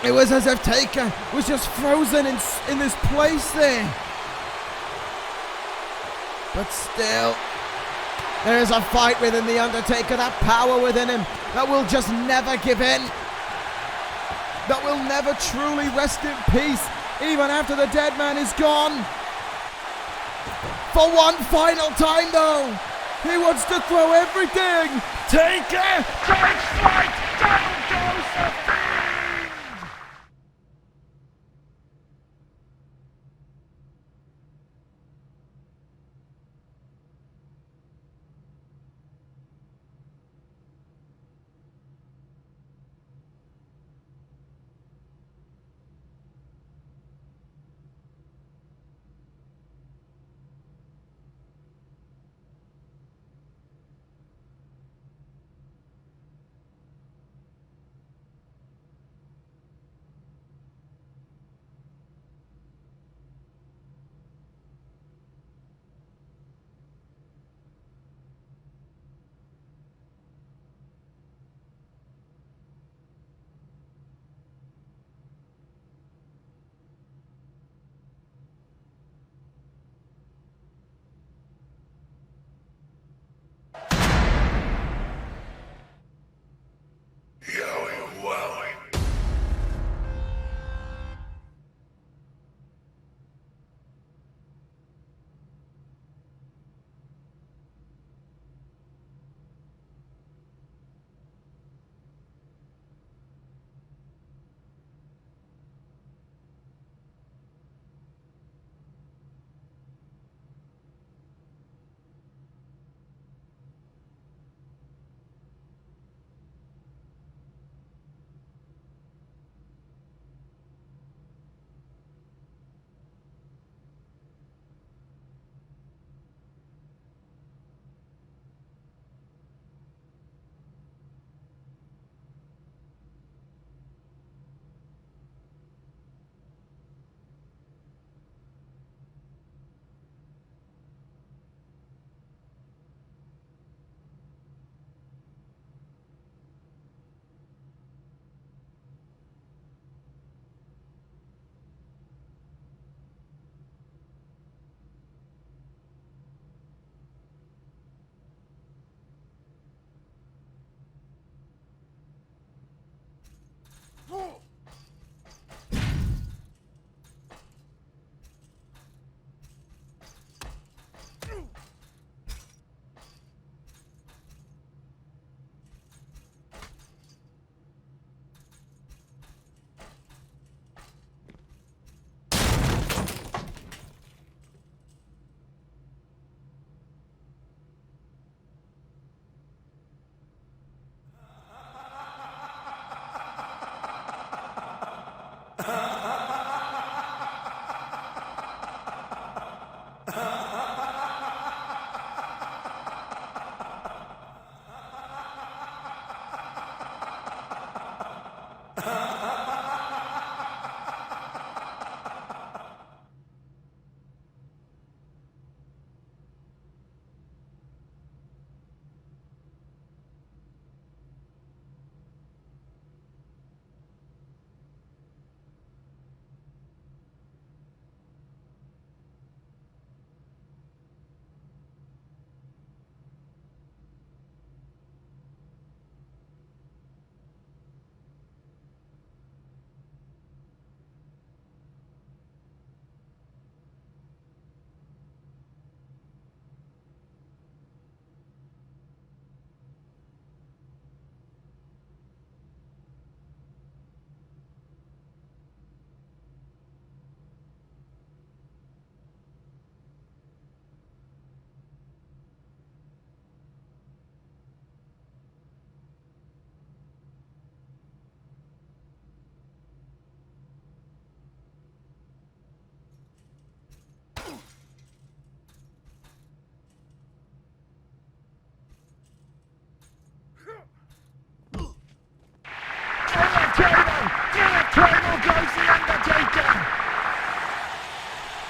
It was as if Taker was just frozen in this place there. But still, there is a fight within the Undertaker, that power within him that will just never give in. that will never truly rest in peace, even after the dead man is gone. For one final time though, he wants to throw everything. Take it! Take flight! Double dose of Fiend!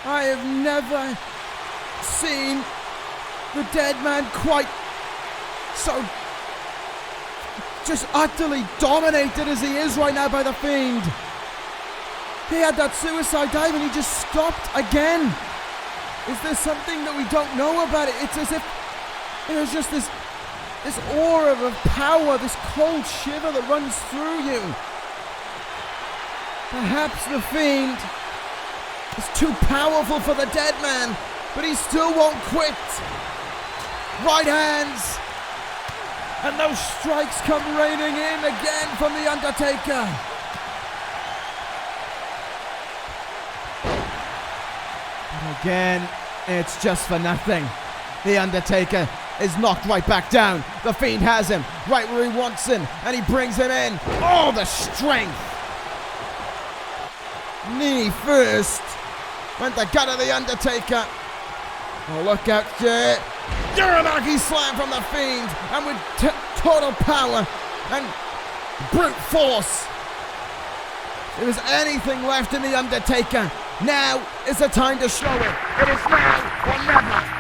I have never seen the dead man quite so just utterly dominated as he is right now by the Fiend. He had that suicide dive and he just stopped again. Is there something that we don't know about it? It's as if there's just this aura of power, this cold shiver that runs through you. Perhaps the Fiend is too powerful for the dead man, but he still won't quit. Right hands. And those strikes come raining in again from The Undertaker. But again, it's just for nothing. The Undertaker is knocked right back down. The Fiend has him right where he wants him, and he brings him in. Oh, the strength! Knee first. Went the gut of The Undertaker. Oh, look out here. Uramaki slam from the Fiend, and with total power and brute force. If there was anything left in The Undertaker, now is the time to show it. It is now or never.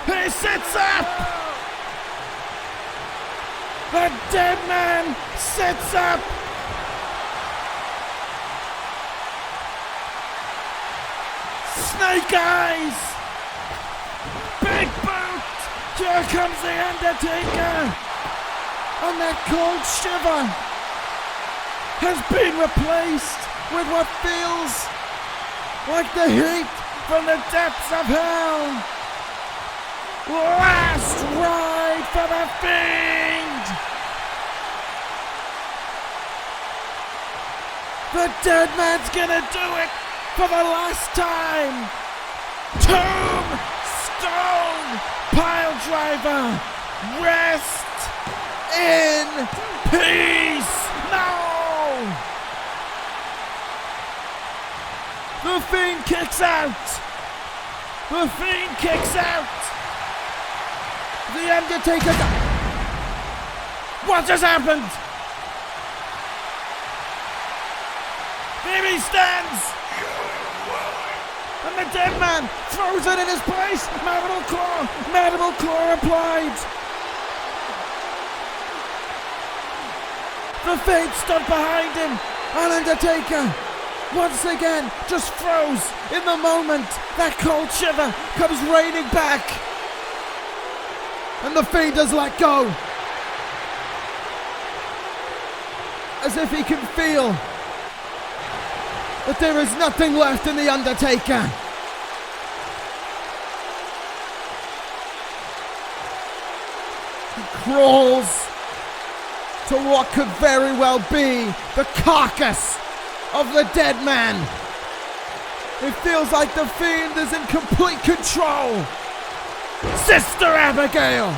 He sits up! The dead man sits up! Snake eyes! Big boot! Here comes The Undertaker! And that cold shiver has been replaced with what feels like the heat from the depths of hell! Last ride for the Fiend! The dead man's gonna do it for the last time! Tombstone piledriver! Rest in peace! No! The Fiend kicks out! The Fiend kicks out! The Undertaker... What just happened? There he stands! And the dead man throws it in his place! Mandible claw applied! The Fiend stood behind him! And Undertaker, once again, just froze in the moment. That cold shiver comes raining back. And the Fiend does let go. As if he can feel that there is nothing left in The Undertaker. He crawls to what could very well be the carcass of the dead man. It feels like the Fiend is in complete control. Sister Abigail.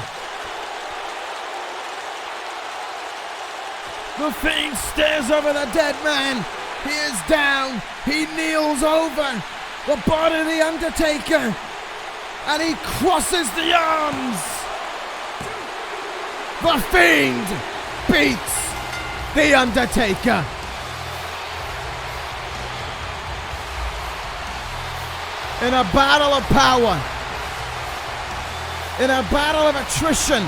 The Fiend stares over the dead man. He is down. He kneels over the body of The Undertaker. And he crosses the arms. The Fiend beats The Undertaker. In a battle of power. In a battle of attrition.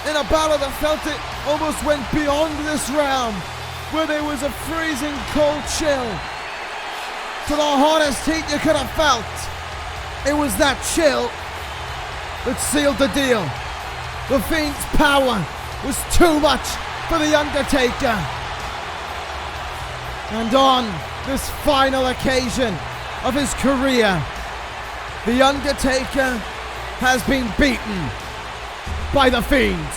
In a battle that felt it almost went beyond this realm, where there was a freezing cold chill to the hottest heat you could have felt. It was that chill that sealed the deal. The Fiend's power was too much for The Undertaker. And on this final occasion of his career, The Undertaker has been beaten by The Fiend.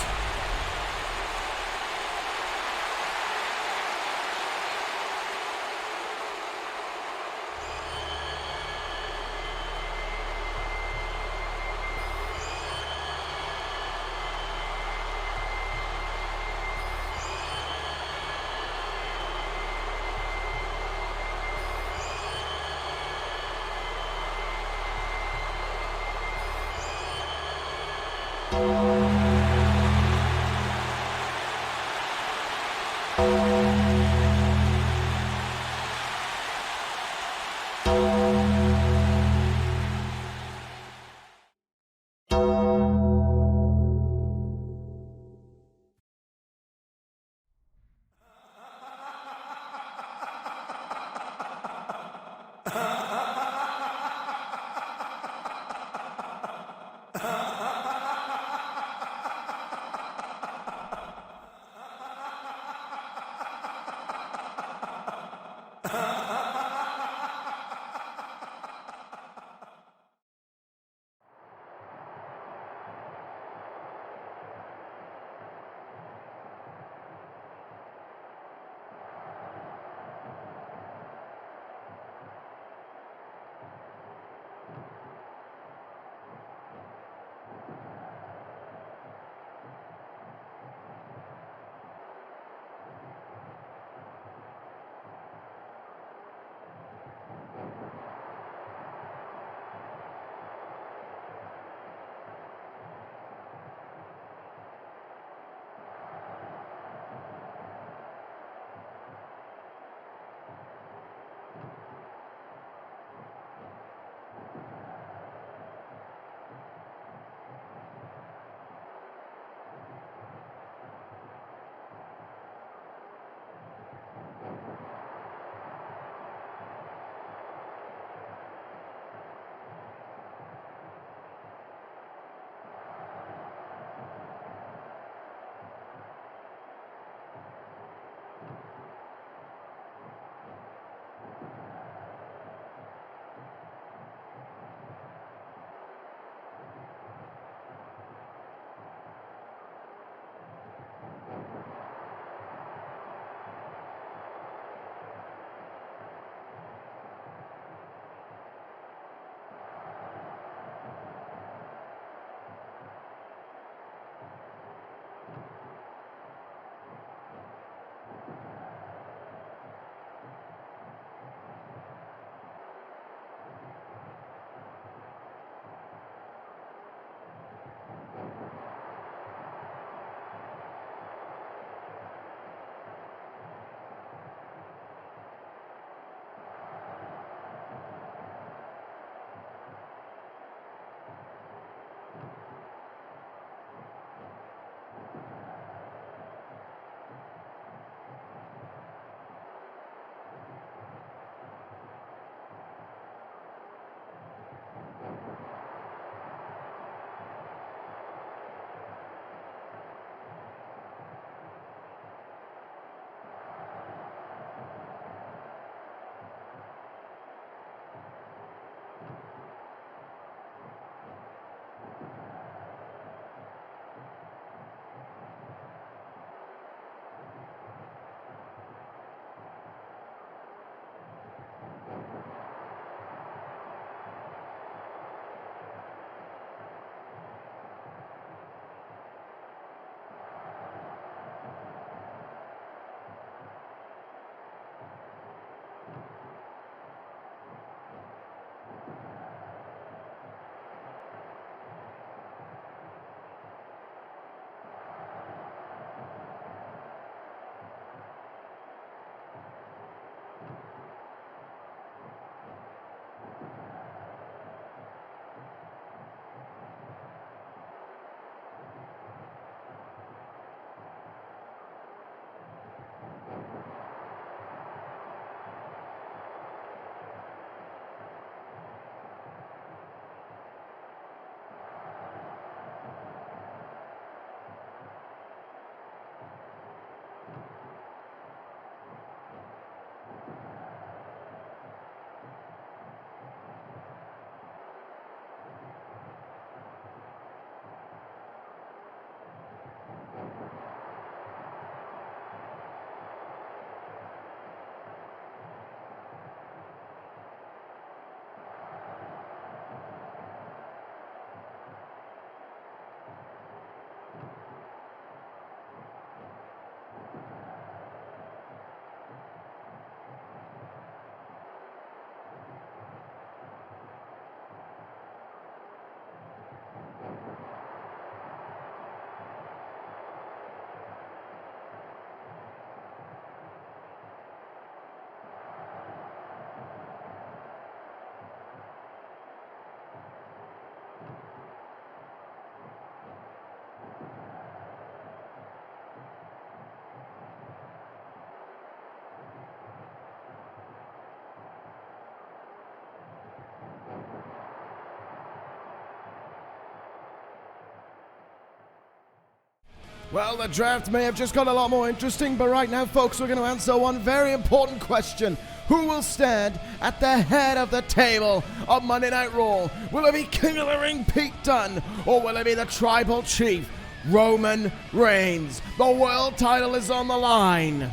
Well, the draft may have just got a lot more interesting, but right now, folks, we're going to answer one very important question. Who will stand at the head of the table on Monday Night Raw? Will it be King of the Ring Pete Dunne, or will it be the Tribal Chief Roman Reigns? The world title is on the line.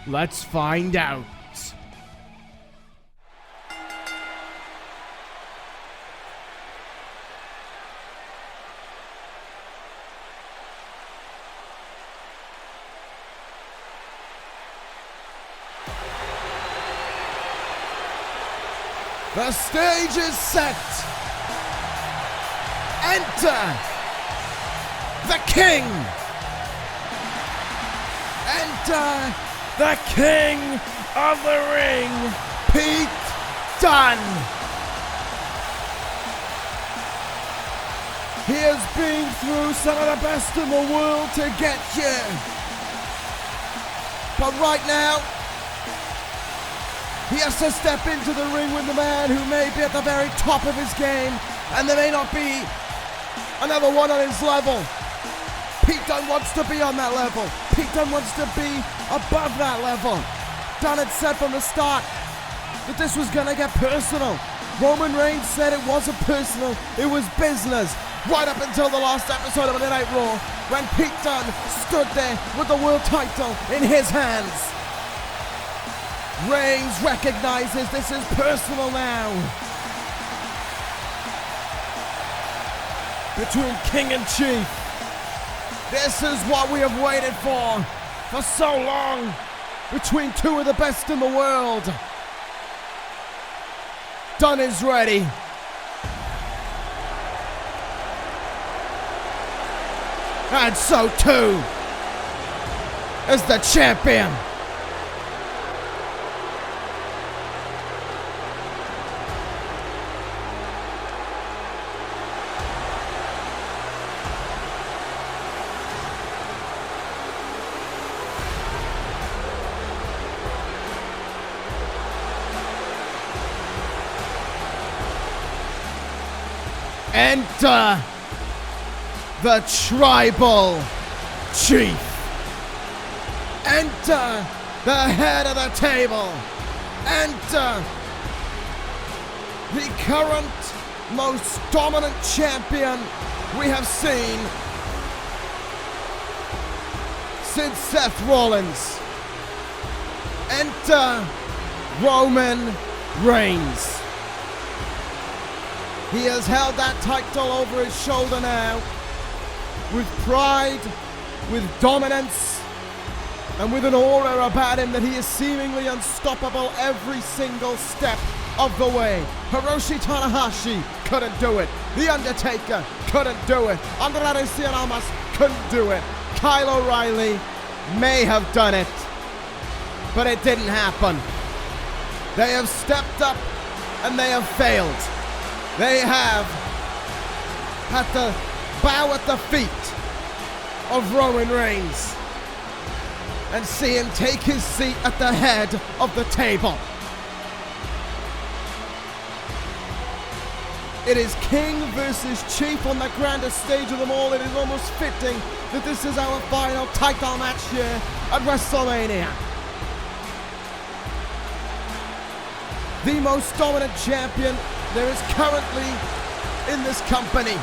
Let's find out. The stage is set. Enter the King. Enter the King of the Ring, Pete Dunne. He has been through some of the best in the world to get here. But right now, he has to step into the ring with the man who may be at the very top of his game, and there may not be another one on his level. Pete Dunne wants to be on that level. Pete Dunne wants to be above that level. Dunne had said from the start that this was gonna get personal. Roman Reigns said it wasn't personal, it was business. Right up until the last episode of Monday Night Raw, when Pete Dunne stood there with the world title in his hands. Reigns recognizes this is personal now. Between King and Chief. This is what we have waited for so long. Between two of the best in the world. Dunne is ready. And so too is the champion. Enter the Tribal Chief. Enter the head of the table. Enter the current most dominant champion we have seen since Seth Rollins. Enter Roman Reigns. He has held that title over his shoulder now with pride, with dominance, and with an aura about him that he is seemingly unstoppable every single step of the way. Hiroshi Tanahashi couldn't do it. The Undertaker couldn't do it. Andrade Cien Almas couldn't do it. Kyle O'Reilly may have done it, but it didn't happen. They have stepped up and they have failed. They have had to bow at the feet of Roman Reigns and see him take his seat at the head of the table. It is King versus Chief on the grandest stage of them all. It is almost fitting that this is our final title match here at WrestleMania. The most dominant champion there is currently in this company.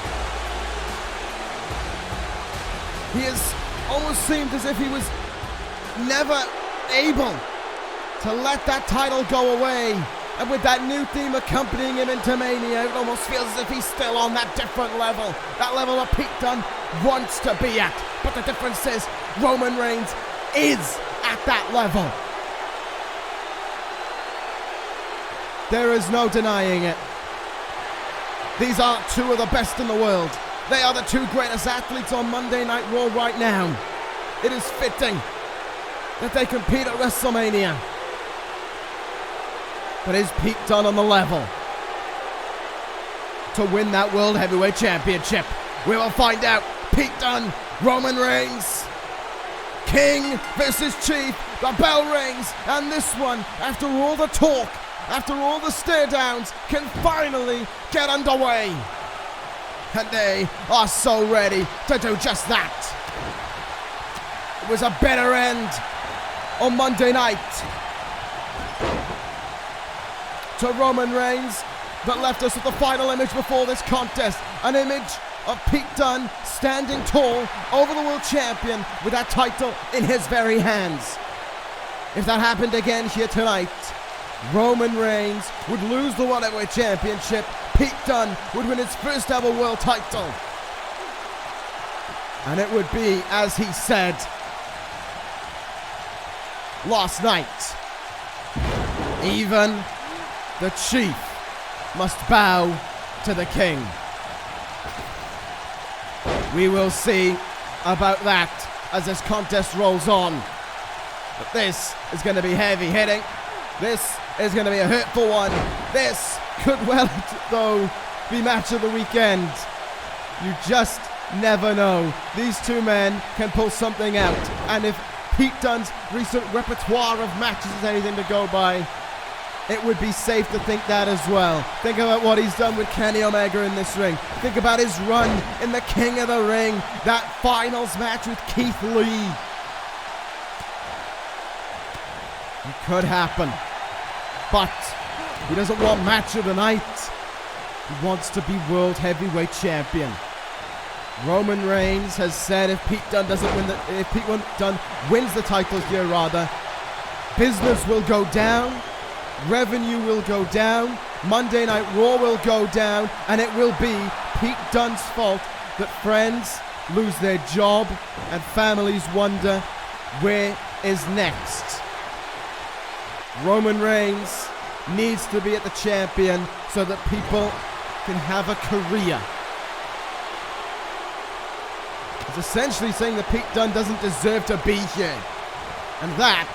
He has almost seemed as if he was never able to let that title go away. And with that new theme accompanying him into Mania, it almost feels as if he's still on that different level. That level that Pete Dunne wants to be at. But the difference is Roman Reigns is at that level. There is no denying it. These are two of the best in the world. They are the two greatest athletes on Monday Night Raw right now. It is fitting that they compete at WrestleMania. But is Pete Dunne on the level to win that World Heavyweight Championship? We will find out. Pete Dunne, Roman Reigns, King versus Chief. The bell rings, and this one, after all the talk, after all the stare downs, can finally get underway. And they are so ready to do just that. It was a better end on Monday night to Roman Reigns that left us with the final image before this contest. An image of Pete Dunne standing tall over the world champion with that title in his very hands. If that happened again here tonight, Roman Reigns would lose the World Heavyweight Championship. Pete Dunne would win his first ever world title. And it would be, as he said last night, even the chief must bow to the king. We will see about that as this contest rolls on. But this is going to be heavy hitting. This is going to be a hurtful one. This could well, though, be match of the weekend. You just never know. These two men can pull something out. And if Pete Dunne's recent repertoire of matches is anything to go by, it would be safe to think that as well. Think about what he's done with Kenny Omega in this ring. Think about his run in the King of the Ring, that finals match with Keith Lee. It could happen, but he doesn't want match of the night. He wants to be World Heavyweight Champion. Roman Reigns has said if Pete Dunne wins the title here, business will go down. Revenue will go down, Monday Night Raw will go down, and it will be Pete Dunne's fault that friends lose their job and families wonder where is next. Roman Reigns needs to be at the champion so that people can have a career. He's essentially saying that Pete Dunne doesn't deserve to be here, and that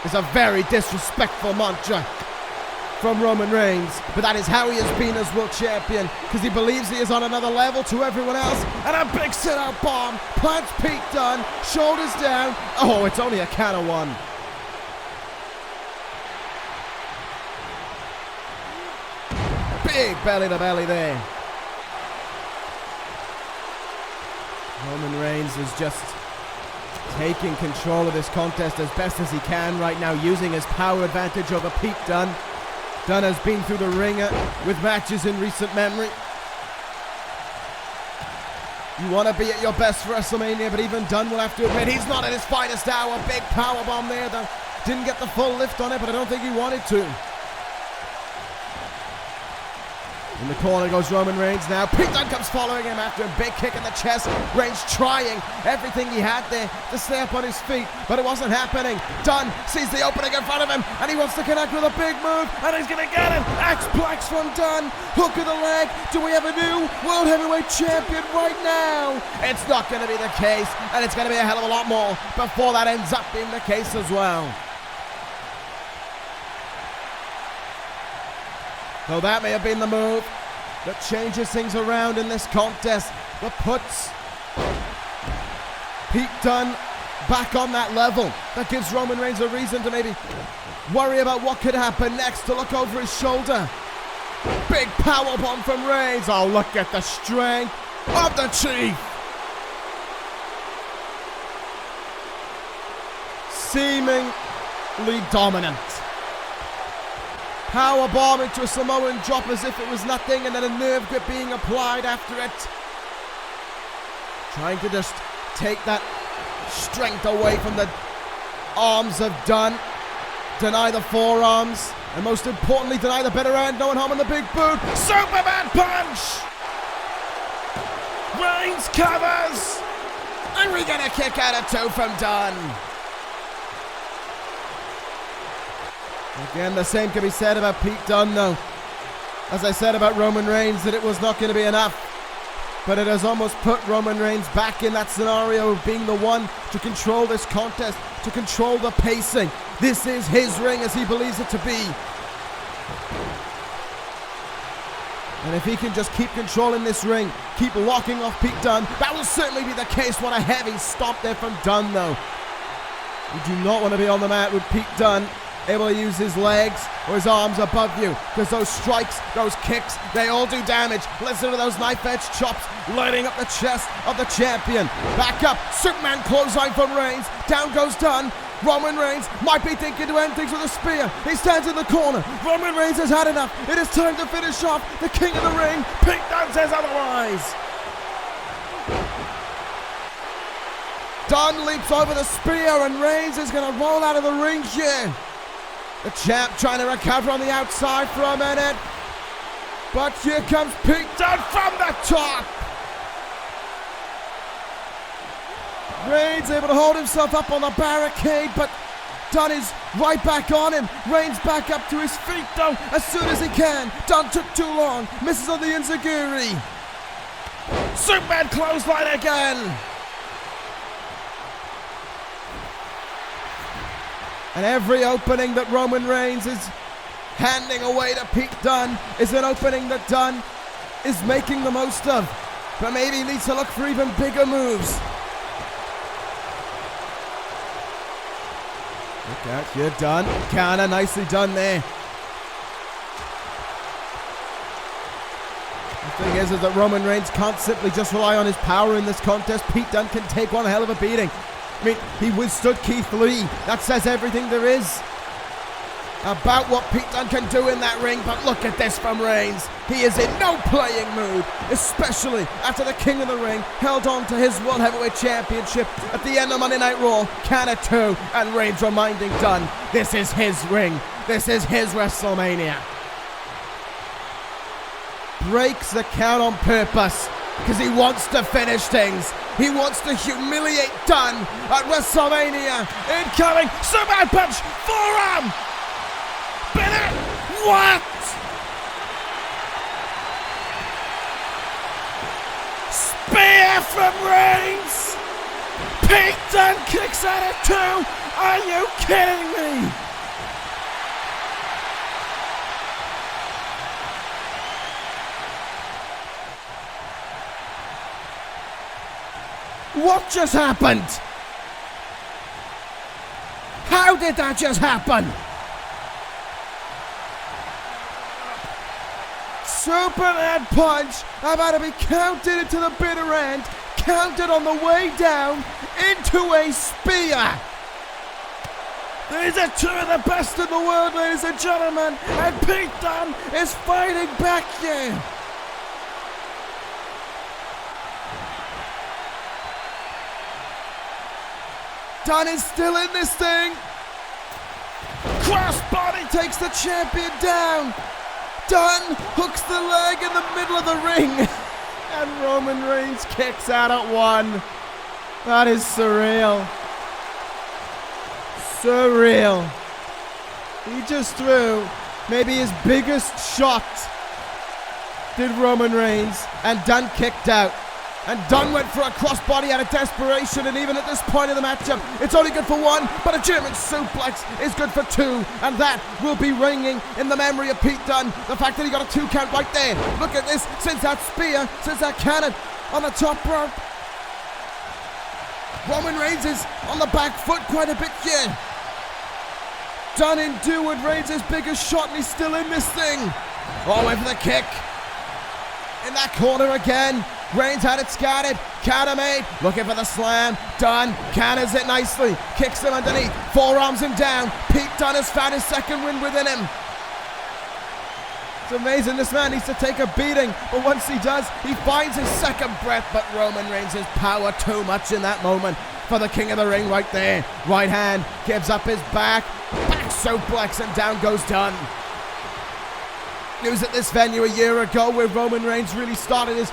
is a very disrespectful mantra from Roman Reigns, but that is how he has been as world champion, because he believes he is on another level to everyone else. And a big sit-out bomb plants Pete Dunne, shoulders down. Oh, it's only a count of one. Big belly to belly there. Roman Reigns is just taking control of this contest as best as he can right now, using his power advantage over Pete Dunne. Dunne has been through the ringer with matches in recent memory. You want to be at your best for WrestleMania, but even Dunne will have to admit he's not at his finest hour. Big powerbomb there, though. Didn't get the full lift on it, but I don't think he wanted to. In the corner goes Roman Reigns now. Pete Dunne comes following him after a big kick in the chest. Reigns trying everything he had there to stay up on his feet, but it wasn't happening. Dunne sees the opening in front of him, and he wants to connect with a big move, and he's going to get him. Axe-plex from Dunne. Hook of the leg. Do we have a new World Heavyweight Champion right now? It's not going to be the case, and it's going to be a hell of a lot more before that ends up being the case as well. So that may have been the move that changes things around in this contest, that puts Pete Dunne back on that level, that gives Roman Reigns a reason to maybe worry about what could happen next, to look over his shoulder. Big powerbomb from Reigns. Oh, look at the strength of the Chief. Seemingly dominant. Powerbomb into a Samoan drop as if it was nothing, and then a nerve grip being applied after it. Trying to just take that strength away from the arms of Dunne. Deny the forearms, and most importantly, deny the better end. No one home on the big boot. Superman punch! Reigns covers! And we get a kick out of two from Dunne. Again, the same can be said about Pete Dunne, though. As I said about Roman Reigns, that it was not going to be enough. But it has almost put Roman Reigns back in that scenario of being the one to control this contest, to control the pacing. This is his ring as he believes it to be. And if he can just keep controlling this ring, keep locking off Pete Dunne, that will certainly be the case. What a heavy stomp there from Dunne, though. You do not want to be on the mat with Pete Dunne able to use his legs or his arms above you, because those strikes, those kicks, they all do damage. Listen to those knife-edge chops lighting up the chest of the champion. Back up, Superman clothesline from Reigns. Down goes Dunn. Roman Reigns might be thinking to end things with a spear. He stands in the corner. Roman Reigns has had enough. It is time to finish off the King of the Ring. Pete Dunne says otherwise. Dunn leaps over the spear, and Reigns is going to roll out of the ring here. The champ trying to recover on the outside for a minute. But here comes Pete Dunne from the top. Reigns able to hold himself up on the barricade, but Dunn is right back on him. Reigns back up to his feet though as soon as he can. Dunn took too long. Misses on the enziguri. Superman clothesline again. And every opening that Roman Reigns is handing away to Pete Dunne is an opening that Dunne is making the most of. But maybe he needs to look for even bigger moves. Look out, you're done. Kinda nicely done there. The thing is that Roman Reigns can't simply just rely on his power in this contest. Pete Dunne can take one hell of a beating. I mean, he withstood Keith Lee. That says everything there is about what Pete Dunne can do in that ring. But look at this from Reigns. He is in no playing mood, especially after the King of the Ring held on to his World Heavyweight Championship at the end of Monday Night Raw. Can it too? And Reigns reminding Dunne, this is his ring. This is his WrestleMania. Breaks the count on purpose because he wants to finish things. He wants to humiliate Dunne at WrestleMania. Incoming Superman punch, forearm. Bitter. What? Spear from Reigns. Pete Dunne kicks at it too. Are you kidding me? What just happened? How did that just happen? Superman punch about to be counted into the bitter end, counted on the way down into a spear. These are two of the best in the world, ladies and gentlemen, and Pete Dunne is fighting back here. Dunne is still in this thing. Crossbody takes the champion down. Dunne hooks the leg in the middle of the ring. And Roman Reigns kicks out at one. That is surreal. Surreal. He just threw maybe his biggest shot, did Roman Reigns, and Dunne kicked out. And Dunne went for a crossbody out of desperation, and even at this point in the matchup, it's only good for one, but a German suplex is good for two, and that will be ringing in the memory of Pete Dunne. The fact that he got a 2 count right there. Look at this, since that spear, since that cannon on the top rope. Roman Reigns is on the back foot quite a bit here. Dunne endured Reigns' biggest shot, and he's still in this thing. All the way for the kick. In that corner again. Reigns had it scattered, counter made, looking for the slam. Dunne counters it nicely, kicks him underneath, forearms him down. Pete Dunne has found his second win within him. It's amazing, this man needs to take a beating, but once he does, he finds his second breath. But Roman Reigns has power too much in that moment for the King of the Ring right there. Right hand gives up his back suplex, and down goes Dunne. News at this venue a year ago where Roman Reigns really started his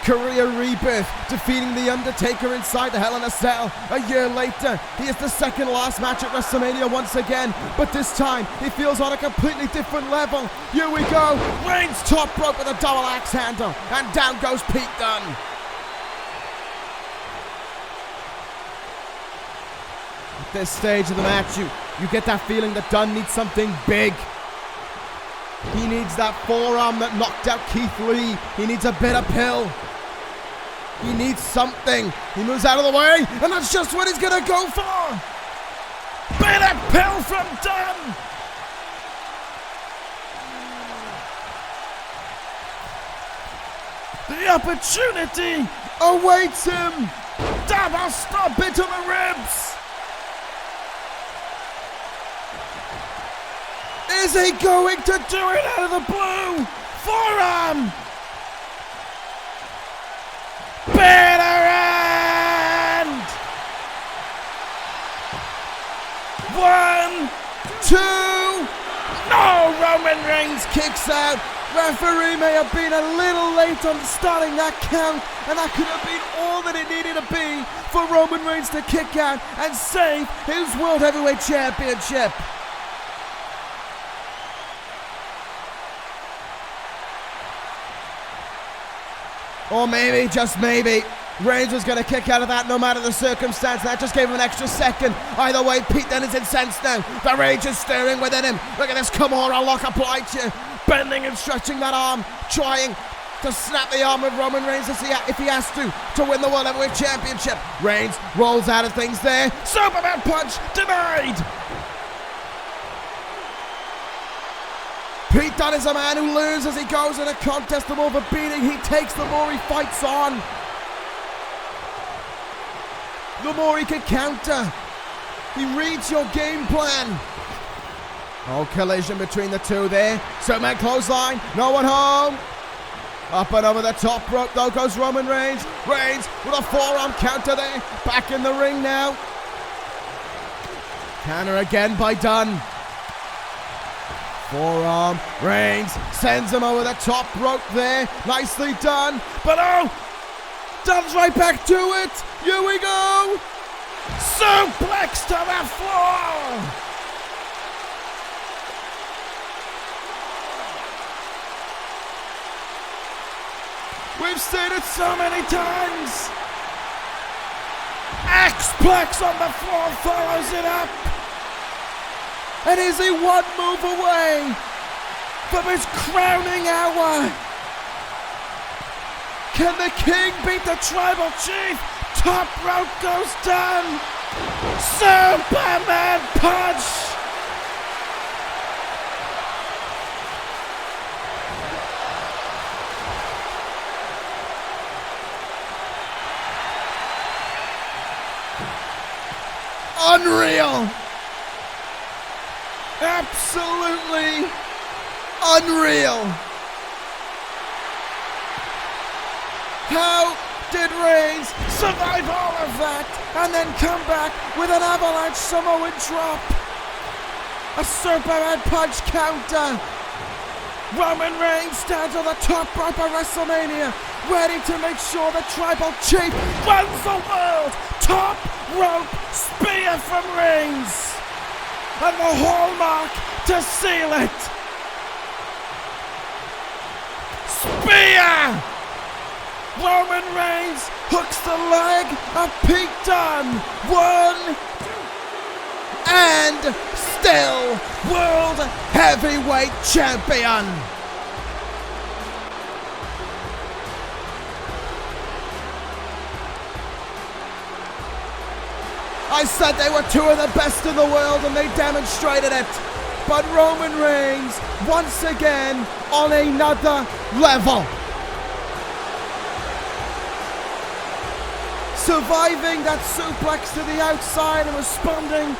career rebirth, defeating The Undertaker inside the Hell in a Cell. A year later, he is the second last match at WrestleMania once again, but this time he feels on a completely different level. Here we go, Reigns top rope with a double axe handle, and down goes Pete Dunne. At this stage of the match, you get that feeling that Dunne needs something big. He needs that forearm that knocked out Keith Lee. He needs a bitter pill. He needs something. He moves out of the way, and that's just what he's gonna go for. Bitter pill from Dunne. The opportunity awaits him. Double stop into the ribs. Is he going to do it out of the blue? Forearm. Bitter end. 1, 2. No, Roman Reigns kicks out. Referee may have been a little late on starting that count, and that could have been all that it needed to be for Roman Reigns to kick out and save his World Heavyweight Championship. Or maybe, just maybe, Reigns was going to kick out of that no matter the circumstance. That just gave him an extra second. Either way, Pete Dunne is incensed now. The rage is stirring within him. Look at this Kimura lock applied to, bending and stretching that arm, trying to snap the arm of Roman Reigns if he has to win the World Heavyweight Championship. Reigns rolls out of things there. Superman punch denied. Pete Dunne is a man who learns as he goes in a contest. The more of a beating he takes, the more he fights on. The more he can counter. He reads your game plan. Oh, collision between the two there. Superman clothesline. No one home. Up and over the top rope though goes Roman Reigns. Reigns with a forearm counter there. Back in the ring now. Counter again by Dunne. Forearm. Reigns sends him over the top rope there. Nicely done. But oh! Dunne's right back to it. Here we go. Suplex to the floor. We've seen it so many times. X-Plex on the floor follows it up. And is he one move away from his crowning hour? Can the King beat the Tribal Chief? Top rope goes down. Superman punch. Unreal. Absolutely unreal. How did Reigns survive all of that and then come back with an avalanche Samoan drop? A Superman punch counter. Roman Reigns stands on the top rope of WrestleMania, ready to make sure the Tribal Chief runs the world. Top rope spear from Reigns. And the hallmark to seal it. Spear! Roman Reigns hooks the leg of Pete Dunne. 1, and still World Heavyweight Champion. I said they were two of the best in the world and they demonstrated it. But Roman Reigns, once again, on another level. Surviving that suplex to the outside and responding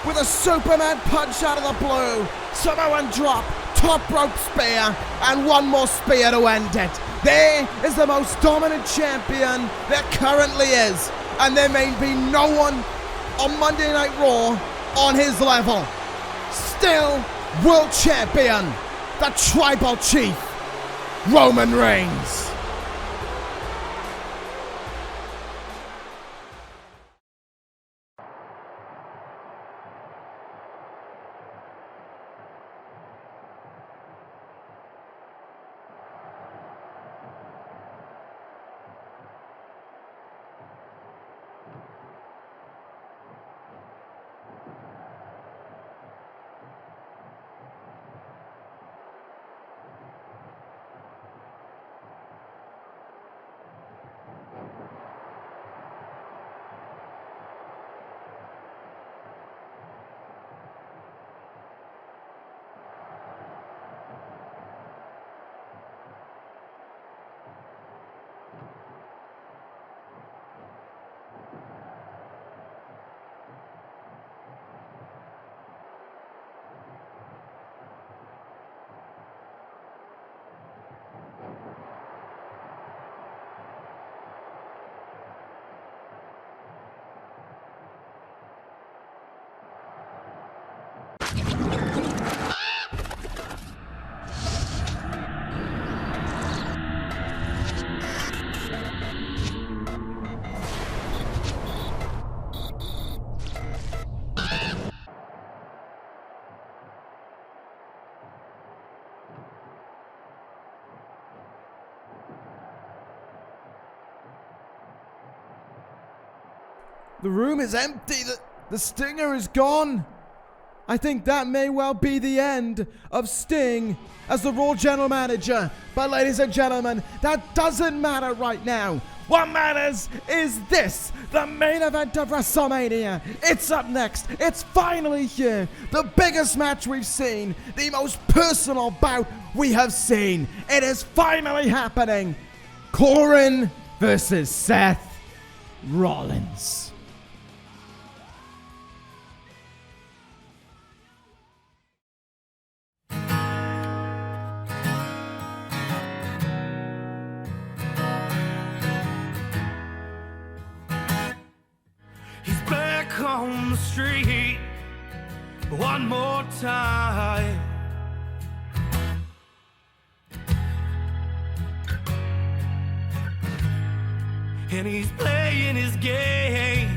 with a Superman punch out of the blue. Samoan drop, top rope spear, and one more spear to end it. There is the most dominant champion there currently is. And there may be no one on Monday Night Raw on his level. Still world champion, the Tribal Chief, Roman Reigns. The room is empty. The Stinger is gone. I think that may well be the end of Sting as the Raw General Manager. But ladies and gentlemen, that doesn't matter right now. What matters is this, the main event of WrestleMania. It's up next. It's finally here. The biggest match we've seen. The most personal bout we have seen. It is finally happening. Corin versus Seth Rollins. On the street one more time. And he's playing his game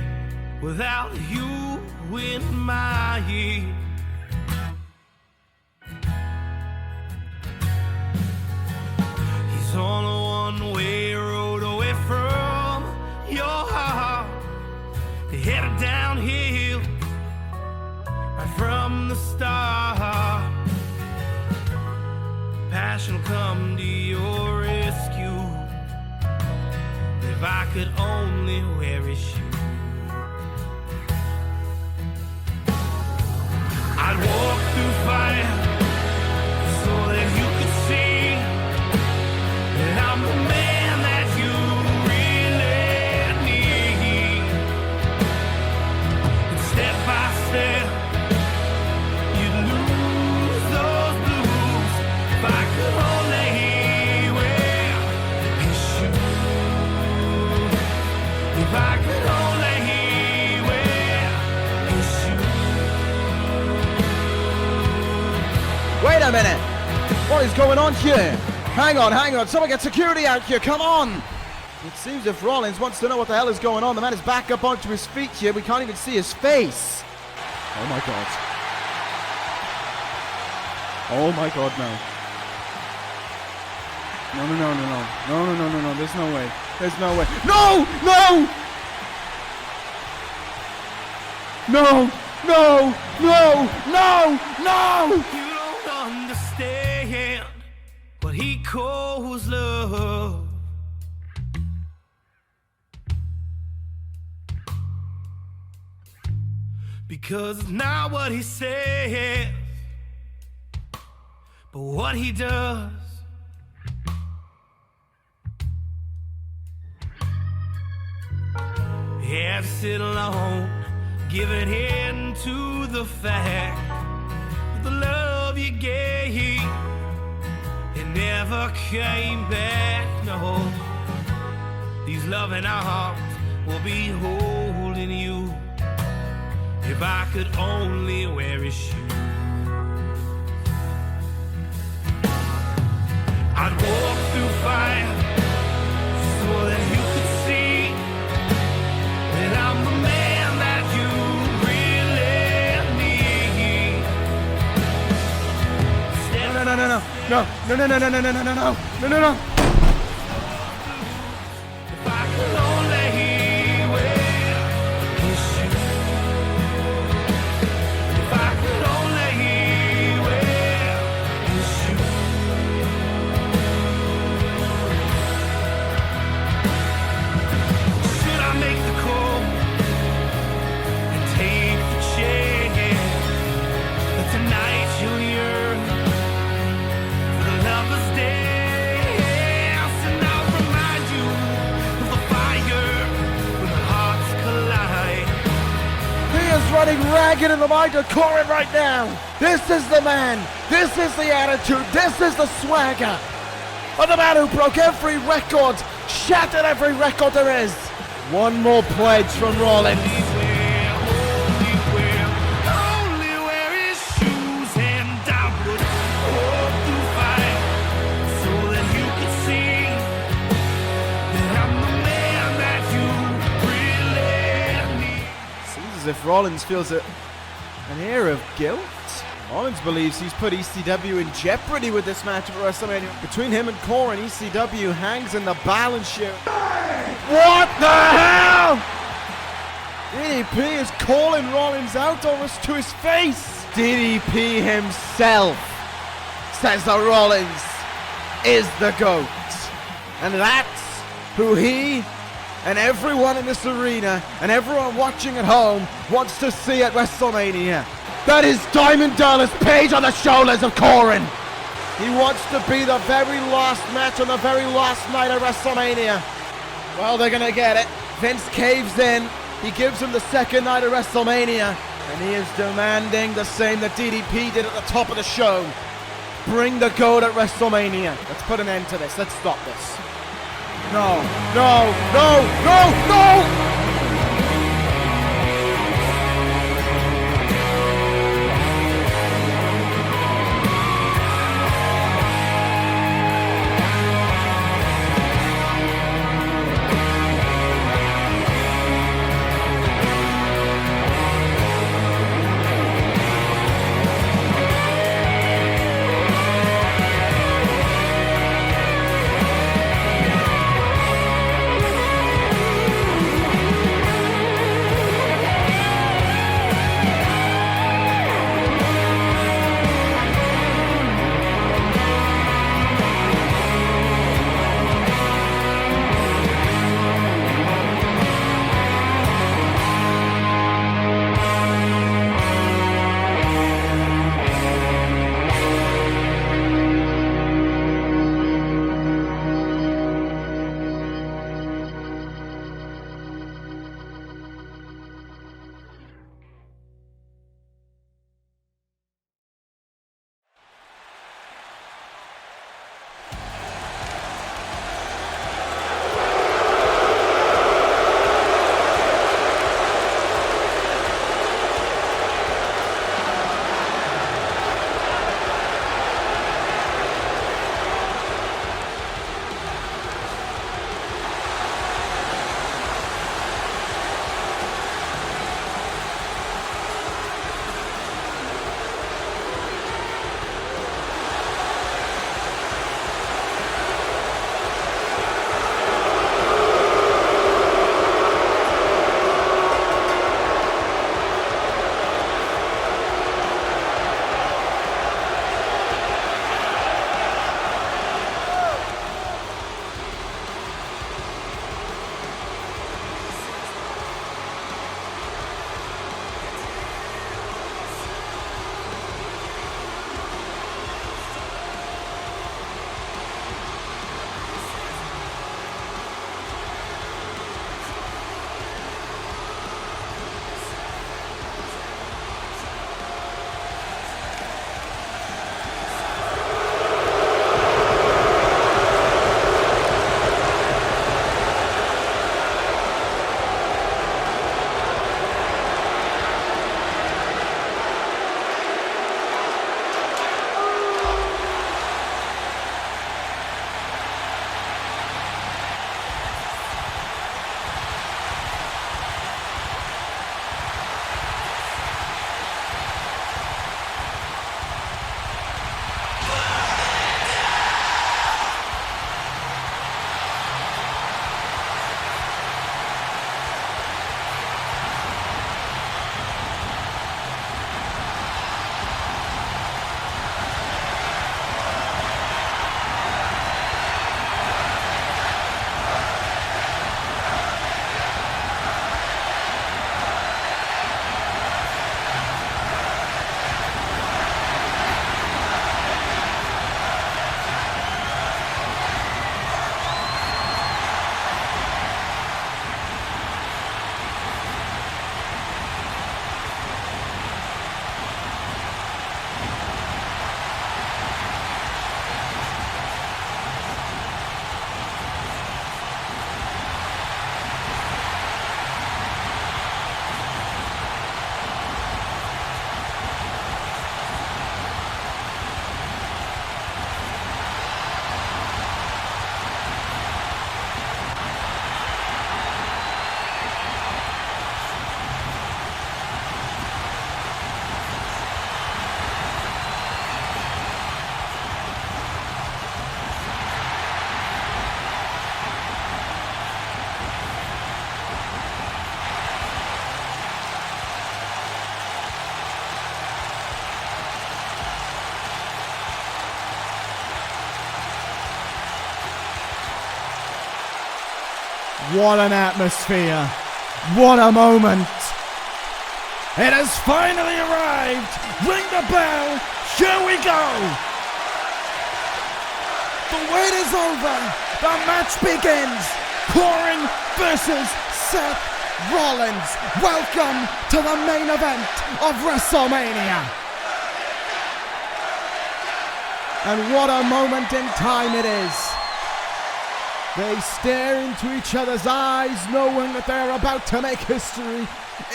without you in mind. He's on a one-way road away from your heart, headed downhill right from the start. Passion will come to your rescue. If I could only wear his shoes, I'd walk through fire so that you could see that I'm the man that you really need. And step by step, you'd lose those blues if I could only wear his shoes. If I could only wear his shoes. Wait a minute! What is going on here? Hang on, someone get security out here, come on! It seems if Rollins wants to know what the hell is going on, the man is back up onto his feet here, we can't even see his face. Oh my god. Oh my god, no. No, there's no way. There's no way. No! No! No! No! No! No! No! You don't understand what he calls love. Because it's not what he says, but what he does. He had to sit alone, giving in to the fact that the love you gave, it never came back. No, these loving arms will be holding you if I could only wear his shoes. I'd walk through fire so that you could see that I'm the man that you really need. No. If I could only wear his shoes. If I could only wear his shoes. Should I make the call and take the chance that tonight you'll yearn for the lover's dance, and I'll remind you of the fire when the hearts collide. He is running ragged in the mind of Corin right now. This is the man. This is the attitude. This is the swagger of the man who broke every record, shattered every record there is. One more pledge from Rollins. Only wear his shoes, and I would walk through fire so that you could see that I'm the man that you really need. Seems as if Rollins feels an air of guilt. Rollins believes he's put ECW in jeopardy with this match at WrestleMania. Between him and Corin, ECW hangs in the balance here. What the hell? DDP is calling Rollins out almost to his face. DDP himself says that Rollins is the GOAT. And that's who he and everyone in this arena and everyone watching at home wants to see at WrestleMania. That is Diamond Dallas Page on the shoulders of Corin. He wants to be the very last match on the very last night of WrestleMania. Well, they're gonna get it. Vince caves in. He gives him the second night of WrestleMania, and he is demanding the same that DDP did at the top of the show. Bring the GOAT at WrestleMania. Let's put an end to this. Let's stop this. No, no, no, no, no! What an atmosphere. What a moment. It has finally arrived. Ring the bell. Here we go. The wait is over. The match begins. Corin versus Seth Rollins. Welcome to the main event of WrestleMania. And what a moment in time it is. They stare into each other's eyes, knowing that they're about to make history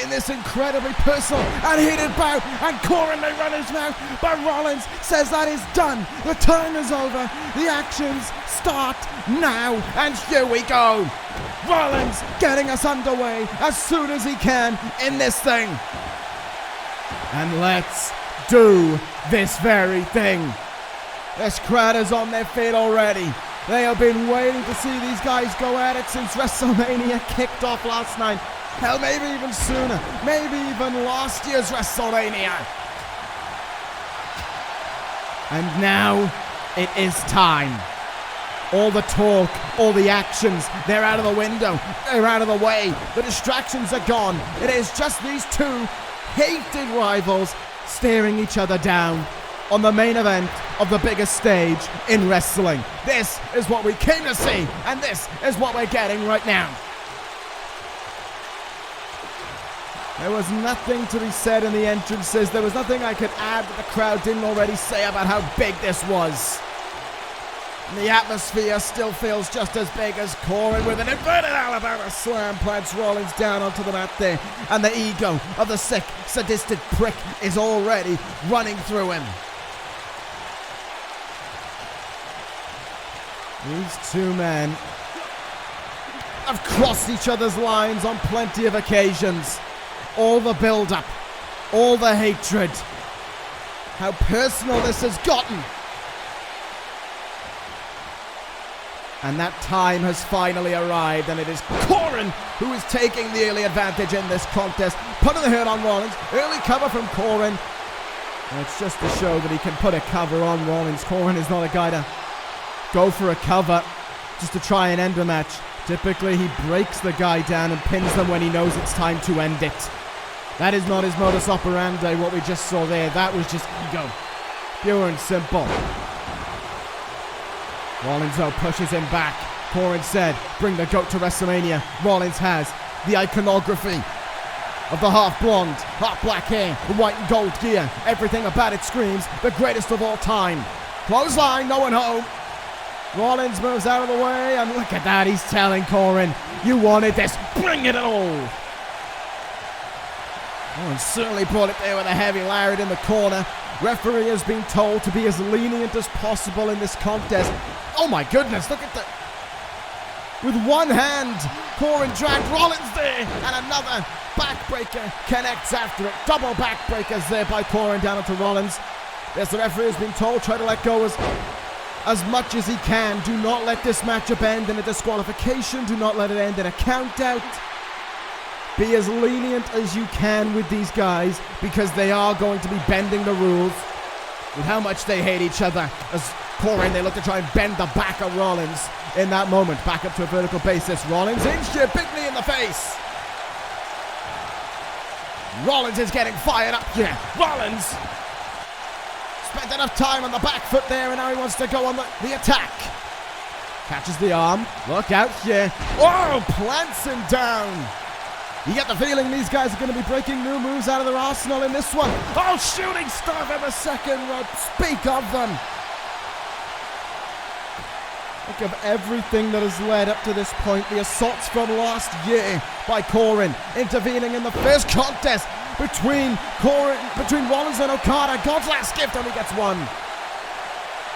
in this incredibly personal and heated bout. And Corin may run his mouth, but Rollins says that is done. The time is over. The actions start now. And here we go. Rollins getting us underway as soon as he can in this thing. And let's do this very thing. This crowd is on their feet already. They have been waiting to see these guys go at it since WrestleMania kicked off last night. Hell, maybe even sooner. Maybe even last year's WrestleMania. And now it is time. All the talk, all the actions, they're out of the window. They're out of the way. The distractions are gone. It is just these two hated rivals staring each other down on the main event of the biggest stage in wrestling. This is what we came to see, and this is what we're getting right now. There was nothing to be said in the entrances. There was nothing I could add that the crowd didn't already say about how big this was. And the atmosphere still feels just as big as Corin with an inverted Alabama slam plants Rollins down onto the mat there. And the ego of the sick, sadistic prick is already running through him. These two men have crossed each other's lines on plenty of occasions. All the build-up, all the hatred, how personal this has gotten. And that time has finally arrived, and it is Corin who is taking the early advantage in this contest. Putting the hurt on Rollins, early cover from Corin. And it's just to show that he can put a cover on Rollins. Corin is not a guy to go for a cover just to try and end a match. Typically he breaks the guy down and pins them when he knows it's time to end it. That is not his modus operandi, what we just saw there. That was just ego. Pure and simple. Rollins though pushes him back. Corin said, bring the GOAT to WrestleMania. Rollins has the iconography of the half blonde, half black hair, the white and gold gear. Everything about it screams the greatest of all time. Clothesline, no one home. Rollins moves out of the way, and look at that, he's telling Corin, you wanted this, bring it all. Rollins certainly brought it there with a heavy lariat in the corner. Referee has been told to be as lenient as possible in this contest. Oh my goodness, look at that. With one hand, Corin dragged Rollins there, and another backbreaker connects after it. Double backbreakers there by Corin down onto Rollins. Yes, the referee has been told, try to let go as much as he can. Do not let this matchup end in a disqualification. Do not let it end in a count out. Be as lenient as you can with these guys, because they are going to be bending the rules with how much they hate each other. As Corin, they look to try and bend the back of Rollins in that moment. Back up to a vertical basis. Rollins inched here, big knee in the face. Rollins is getting fired up here. Rollins spent enough time on the back foot there, and now he wants to go on the attack. Catches the arm. Look out here. Oh, plants him down. You get the feeling these guys are going to be breaking new moves out of their arsenal in this one. Oh, shooting star from the second rope. Speak of them. Think of everything that has led up to this point. The assaults from last year by Corin, intervening in the first contest between Rollins and Okada. God's last gift, only gets one.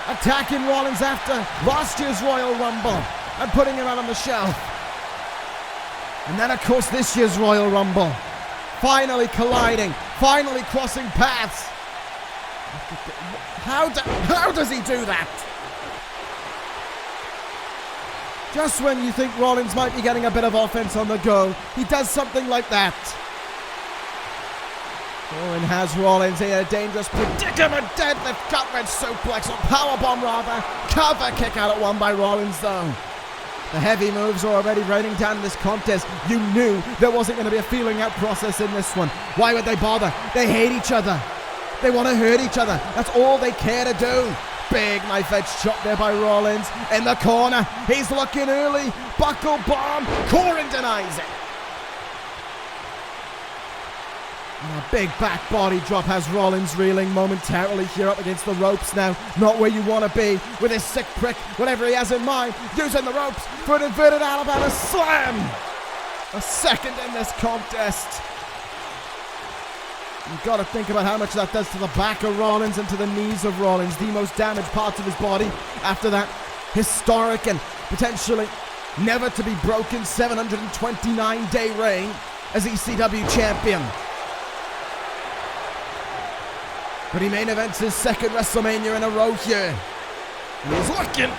Attacking Rollins after last year's Royal Rumble and putting him out on the shelf. And then, of course, this year's Royal Rumble. Finally colliding, finally crossing paths. How does he do that? Just when you think Rollins might be getting a bit of offense on the go, he does something like that. Corin has Rollins in a dangerous predicament. Deadlift, gut-wrench suplex, or powerbomb rather. Cover kick out at one by Rollins though. The heavy moves are already raining down in this contest. You knew there wasn't going to be a feeling out process in this one. Why would they bother? They hate each other. They want to hurt each other. That's all they care to do. Big knife edge chop there by Rollins. In the corner. He's looking early. Buckle bomb. Corin denies it. And a big back body drop has Rollins reeling momentarily here up against the ropes now. Not where you want to be with his sick prick, whatever he has in mind, using the ropes for an inverted Alabama slam. A second in this contest. You've got to think about how much that does to the back of Rollins and to the knees of Rollins, the most damaged parts of his body after that historic and potentially never to be broken 729-day reign as ECW champion. But he main events his second WrestleMania in a row here. And he's looking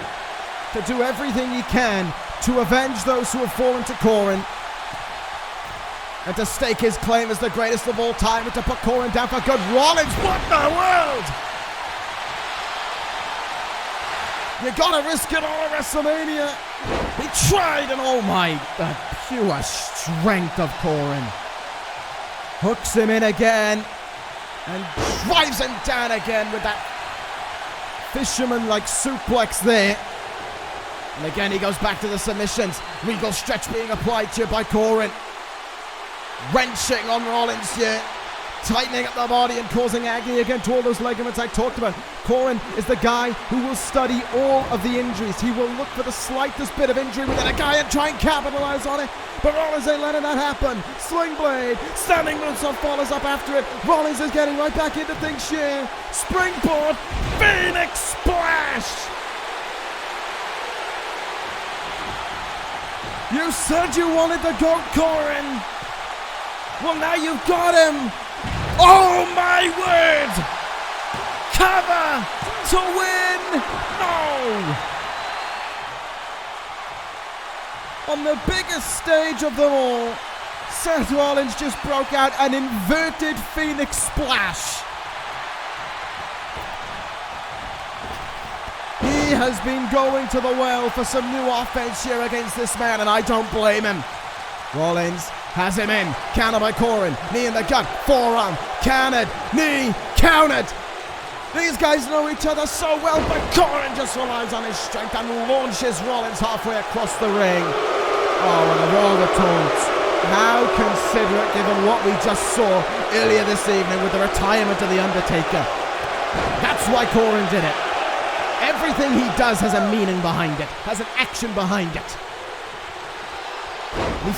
to do everything he can to avenge those who have fallen to Corin. And to stake his claim as the greatest of all time and to put Corin down for good. Rollins, what the world? You gotta risk it all at WrestleMania. He tried, and oh my, the pure strength of Corin. Hooks him in again. And drives him down again with that fisherman-like suplex there. And again he goes back to the submissions. Regal stretch being applied here by Corin. Wrenching on Rollins here. Tightening up the body and causing agony again to all those ligaments I talked about. Corin is the guy who will study all of the injuries. He will look for the slightest bit of injury within a guy and try and capitalize on it. But Rollins ain't letting that happen. Sling blade, standing moonsault follows up after it. Rollins is getting right back into things here. Springboard, Phoenix Splash. You said you wanted the GOAT, Corin. Well, now you've got him. Oh my word! Cover to win! No! On the biggest stage of them all, Seth Rollins just broke out an inverted Phoenix Splash. He has been going to the well for some new offense here against this man, and I don't blame him. Rollins has him in, counter by Corin, knee in the gut, forearm, countered, knee, countered. These guys know each other so well, but Corin just relies on his strength and launches Rollins halfway across the ring. Oh, and of all the taunts, how considerate given what we just saw earlier this evening with the retirement of The Undertaker. That's why Corin did it. Everything he does has a meaning behind it, has an action behind it. He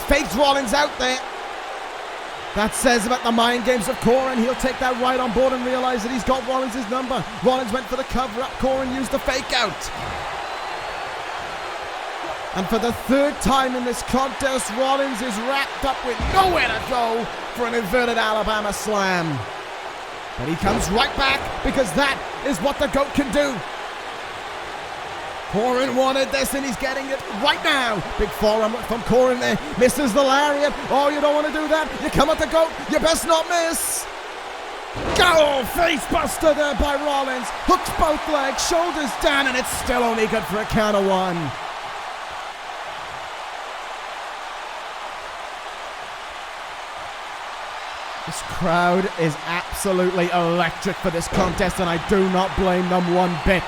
fakes Rollins out there. That says about the mind games of Corin. He'll take that right on board and realize that he's got Rollins' number. Rollins went for the cover-up. Corin used the fake out. And for the third time in this contest, Rollins is wrapped up with nowhere to go for an inverted Alabama slam. But he comes right back because that is what the GOAT can do. Corin wanted this and he's getting it right now. Big forearm from Corin there. Misses the lariat. Oh, you don't want to do that. You come at the GOAT. You best not miss. Go! Face buster there by Rollins. Hooks both legs. Shoulders down, and it's still only good for a count of one. This crowd is absolutely electric for this contest, and I do not blame them one bit.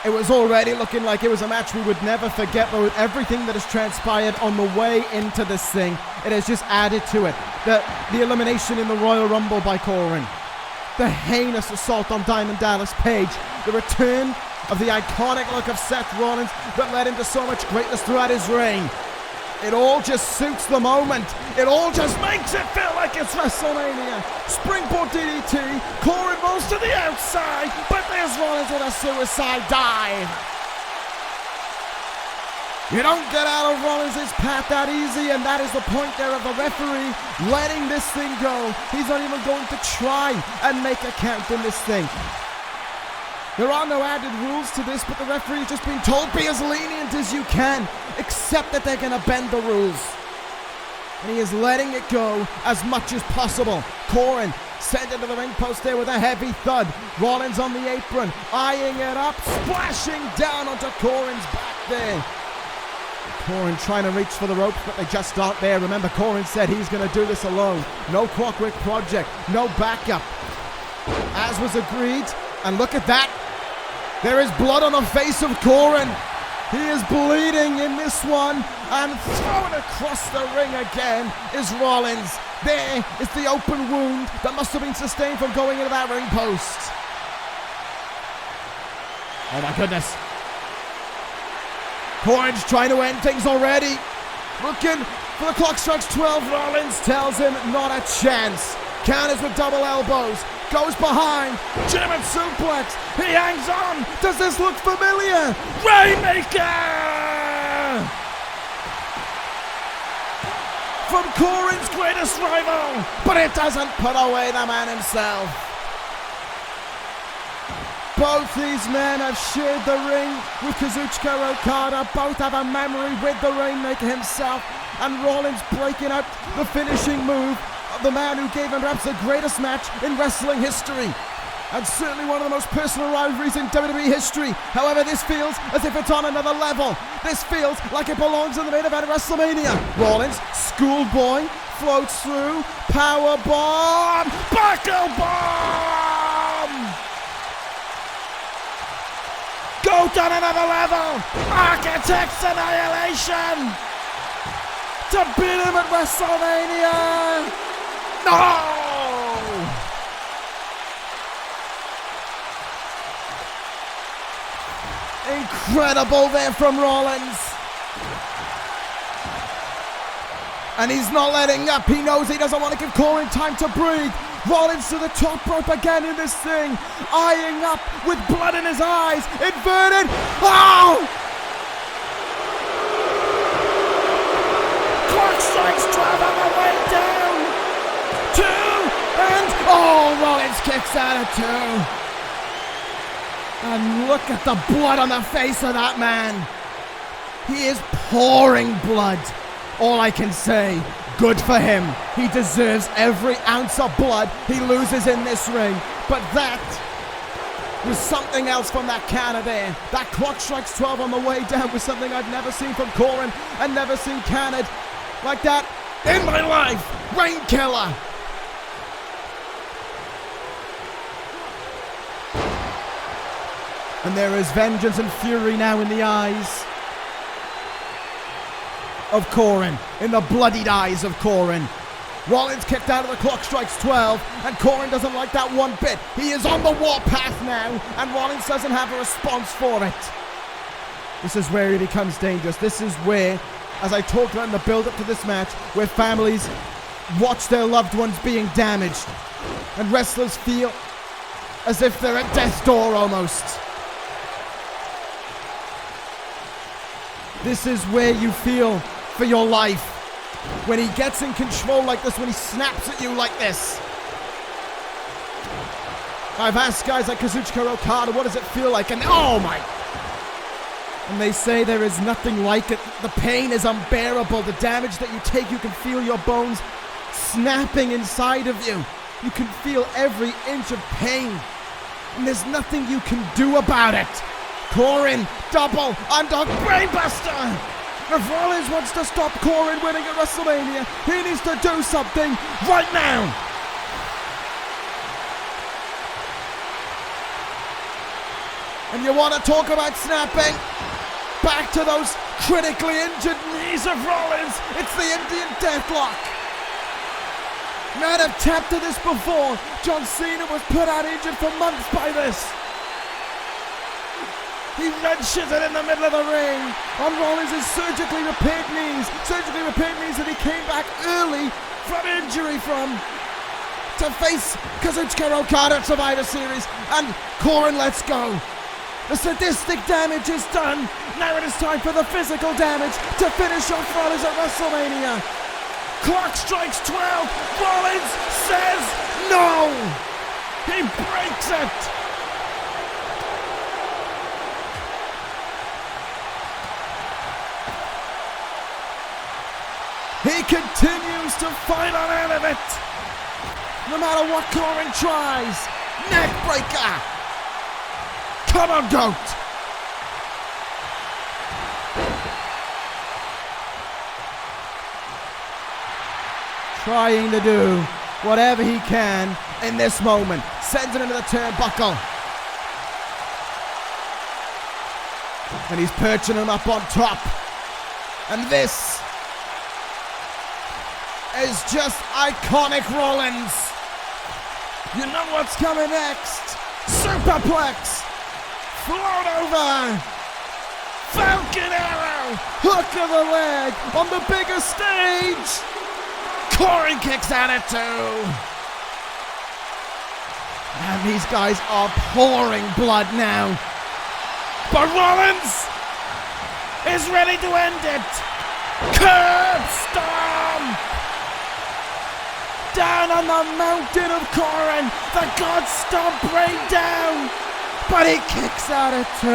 It was already looking like it was a match we would never forget, but with everything that has transpired on the way into this thing, it has just added to it. The elimination in the Royal Rumble by Corin, the heinous assault on Diamond Dallas Page, the return of the iconic look of Seth Rollins that led him to so much greatness throughout his reign. It all just suits the moment. It all just makes it feel like it's WrestleMania. Springboard DDT. Corin rolls to the outside, but there's Rollins with a suicide dive. You don't get out of Rollins' path that easy, and that is the point there of the referee letting this thing go. He's not even going to try and make a count in this thing. There are no added rules to this, but the referee is just being told, be as lenient as you can. Accept that they're going to bend the rules. And he is letting it go as much as possible. Corin sent into the ring post there with a heavy thud. Rollins on the apron, eyeing it up, splashing down onto Corin's back there. Corin trying to reach for the ropes, but they just aren't there. Remember, Corin said he's going to do this alone. No Clockwork Project, no backup. As was agreed, and look at that. There is blood on the face of Corin. He is bleeding in this one, and thrown across the ring again is Rollins. There is the open wound that must have been sustained from going into that ring post. Oh my goodness. Corin's trying to end things already. Looking for the clock strikes 12. Rollins tells him not a chance. Counters with double elbows. Goes behind. German suplex. He hangs on. Does this look familiar? Rainmaker! From Corin's greatest rival. But it doesn't put away the man himself. Both these men have shared the ring with Kazuchika Okada. Both have a memory with the Rainmaker himself. And Rollins breaking out the finishing move of the man who gave him perhaps the greatest match in wrestling history. And certainly one of the most personal rivalries in WWE history. However, this feels as if it's on another level. This feels like it belongs in the main event of WrestleMania. Rollins, schoolboy, floats through, power bomb, buckle bomb! Go down another level! Architect's annihilation! To beat him at WrestleMania! No! Incredible there from Rollins. And he's not letting up. He knows he doesn't want to give Corin time to breathe. Rollins to the top rope again in this thing. Eyeing up with blood in his eyes. Inverted. Oh! Clock strikes 12 on the way down. 2 and... Oh, Rollins kicks out of 2. And look at the blood on the face of that man. He is pouring blood. All I can say, good for him. He deserves every ounce of blood he loses in this ring. But that was something else from that counter there. That clock strikes 12 on the way down was something I've never seen from Corin and never seen countered like that in my life. Rain killer. And there is vengeance and fury now in the eyes of Corin, in the bloodied eyes of Corin. Rollins kicked out of the clock strikes 12, and Corin doesn't like that one bit. He is on the warpath now, and Rollins doesn't have a response for it. This is where he becomes dangerous. This is where, as I talked about in the build-up to this match, where families watch their loved ones being damaged, and wrestlers feel as if they're at death's door almost. This is where you feel for your life. When he gets in control like this, when he snaps at you like this. I've asked guys like Kazuchika Okada, what does it feel like? And oh my! And they say there is nothing like it. The pain is unbearable. The damage that you take, you can feel your bones snapping inside of you. You can feel every inch of pain. And there's nothing you can do about it. Corin, double, underdog, brainbuster! If Rollins wants to stop Corin winning at WrestleMania, he needs to do something right now! And you want to talk about snapping? Back to those critically injured knees of Rollins. It's the Indian Deathlock. Men have tapped to this before. John Cena was put out injured for months by this. He wrenches it in the middle of the ring on Rollins' surgically repaired knees. Surgically repaired knees that he came back early from injury from to face Kazuchika Okada at Survivor Series. And Corin lets go. The sadistic damage is done. Now it is time for the physical damage to finish off Rollins at WrestleMania. Clock strikes 12. Rollins says no. He breaks it. He continues to fight on out of it. No matter what Corin tries. Neck breaker. Come on, Goat. Trying to do whatever he can in this moment. Sends it into the turnbuckle. And he's perching him up on top. And this is just iconic Rollins. You know what's coming next. Superplex. Float over. Falcon arrow. Hook of the leg on the bigger stage. Corin kicks out at 2. And these guys are pouring blood now. But Rollins is ready to end it. Curb stomp. Down on the mountain of Corin. The God stomp rain down. But he kicks out at 2.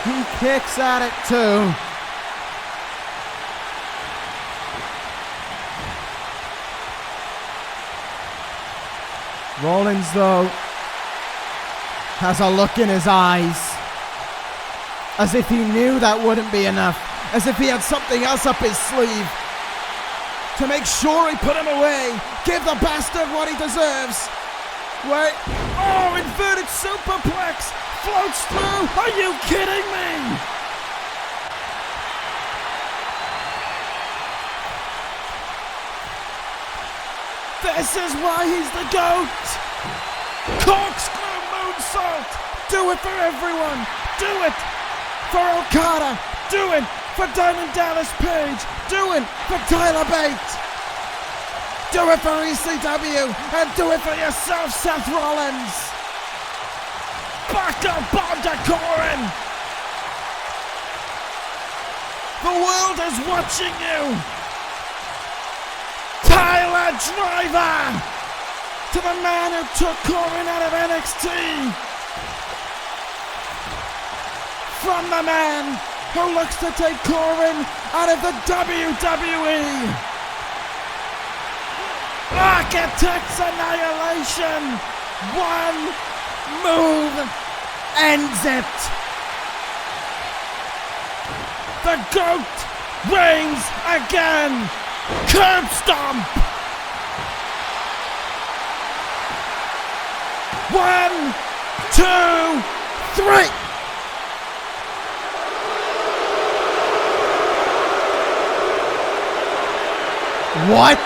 He kicks out at 2. Rollins, though, has a look in his eyes. As if he knew that wouldn't be enough. As if he had something else up his sleeve. To make sure he put him away. Give the bastard what he deserves. Wait. Oh, inverted superplex. Floats through. Are you kidding me? This is why he's the GOAT. Corkscrew moonsault. Do it for everyone. Do it for Okada. Do it for Diamond Dallas Page. Do it for Tyler Bate. Do it for ECW. And do it for yourself, Seth Rollins. Buckle bomb to Corin. The world is watching you. Tyler Driver to the man who took Corin out of NXT. From the man who looks to take Corin out of the WWE. Architect's annihilation. One move ends it. The GOAT reigns again. Curb stomp. 1, 2, 3. What?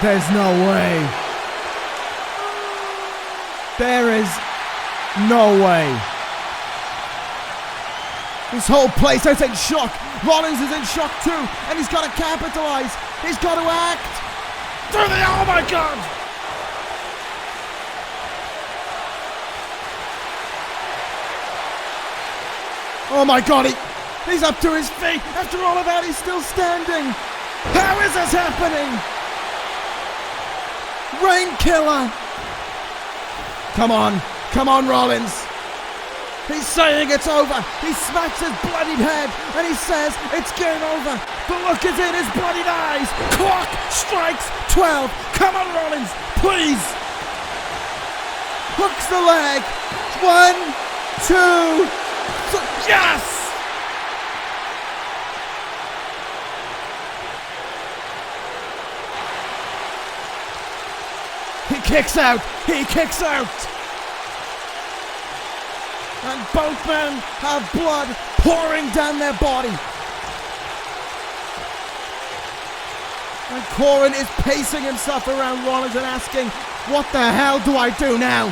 There's no way. There is no way. This whole place is in shock. Rollins is in shock too, and he's got to capitalize. He's got to act. Through the, oh my God! Oh my God, he's up to his feet. After all of that, he's still standing. How is this happening? Rain killer. Come on, Rollins. He's saying it's over. He smacks his bloodied head and he says it's game over. The look is in his bloodied eyes. Clock strikes 12. Come on, Rollins, please. Hooks the leg. 1, 2, 3. Yes! He kicks out. And both men have blood pouring down their body. And Corin is pacing himself around Rollins and asking, what the hell do I do now?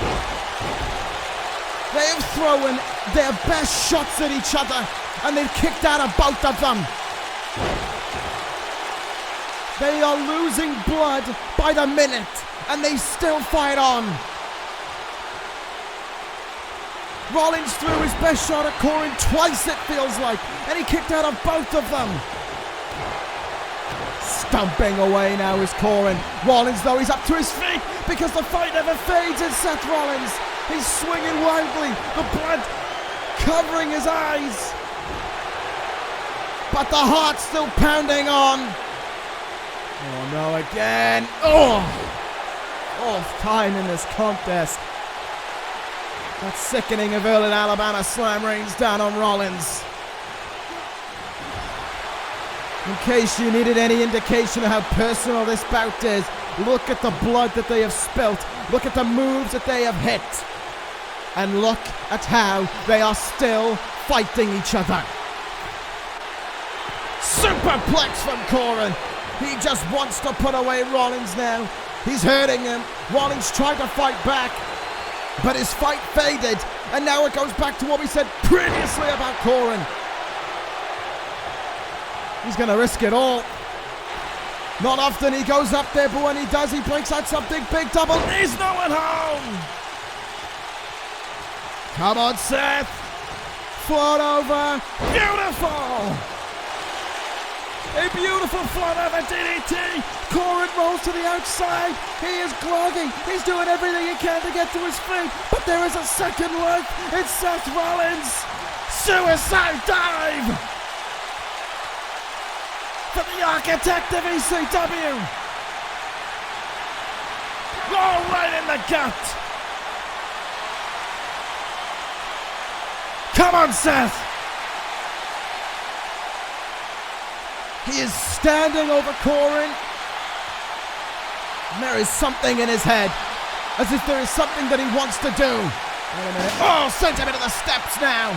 They have thrown their best shots at each other, and they've kicked out of both of them. They are losing blood by the minute, and they still fight on. Rollins threw his best shot at Corin twice, it feels like, and he kicked out of both of them. Stomping away now is Corin. Rollins, though, he's up to his feet because the fight never fades. It's Seth Rollins. He's swinging wildly, the blood covering his eyes. But the heart's still pounding on. Oh no, again. Oh! Fourth time in this contest. That sickening of early Alabama slam rains down on Rollins. In case you needed any indication of how personal this bout is, look at the blood that they have spilt. Look at the moves that they have hit. And look at how they are still fighting each other. Superplex from Corin. He just wants to put away Rollins now. He's hurting him. Rollins tried to fight back, but his fight faded. And now it goes back to what we said previously about Corin. He's going to risk it all. Not often he goes up there, but when he does, he breaks out something big. Double knees, no one home. Come on, Seth. Float over. Beautiful. A beautiful float over DDT. Corin rolls to the outside. He is groggy. He's doing everything he can to get to his feet. But there is a second look. It's Seth Rollins. Suicide dive. For the architect of ECW. Oh, right in the gut. Come on, Seth. He is standing over Corin. And there is something in his head. As if there is something that he wants to do. Wait a minute. Oh, sent him into the steps now.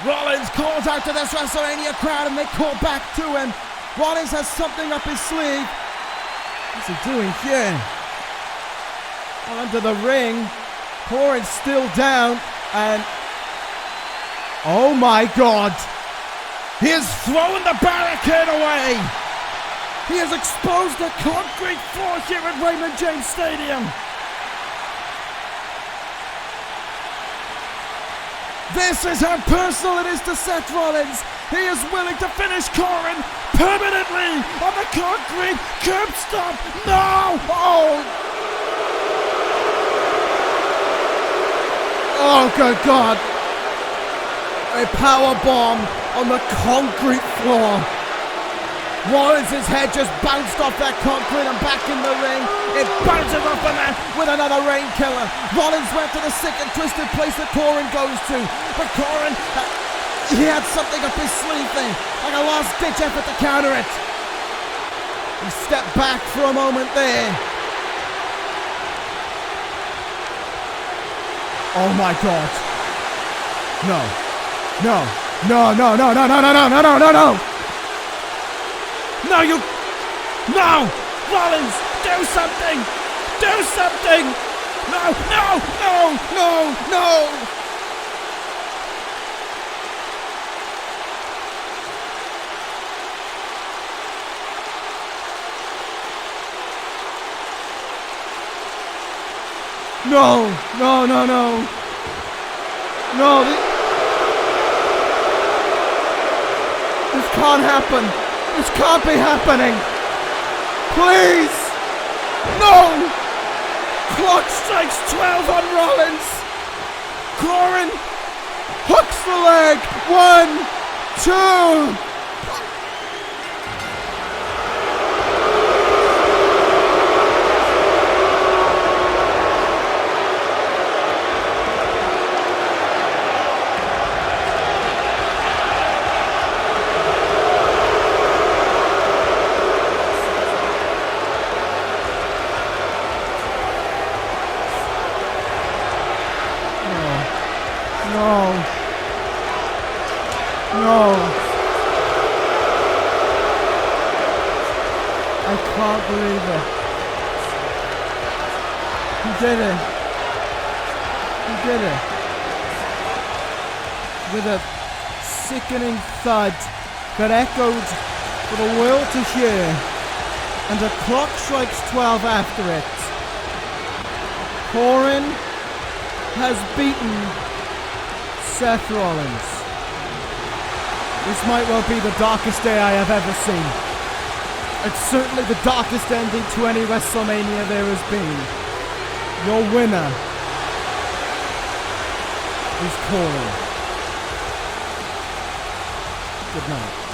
Rollins calls out to this WrestleMania crowd and they call back to him. Rollins has something up his sleeve. What's he doing here? Well, under the ring, Corin's still down and... oh my God! He has thrown the barricade away! He has exposed the concrete floor here at Raymond James Stadium! This is how personal it is to Seth Rollins. He is willing to finish Corin permanently on the concrete curb stop. No! Oh, good God. A power bomb on the concrete floor. Rollins' head just bounced off that concrete and back in the ring. It bounces off the mat with another rain killer. Rollins went to the sick and twisted place that Corin goes to. But Corin, he had something up his sleeve thing, like a last-ditch effort to counter it. He stepped back for a moment there. Oh my God. No. No. No, no, no, no, no, no, no, no, no, no, no. No, you... no! Rollins, do something! Do something! No, no, no, no, no! No, no, no, no. No, this can't happen. This can't be happening. Please. No. Clock strikes 12 on Rollins. Corin hooks the leg. 1, 2. I can't believe it. He did it. He did it. With a sickening thud that echoed for the world to hear. And the clock strikes 12 after it. Corin has beaten Seth Rollins. This might well be the darkest day I have ever seen. It's certainly the darkest ending to any WrestleMania there has been. Your winner, is calling. Good night.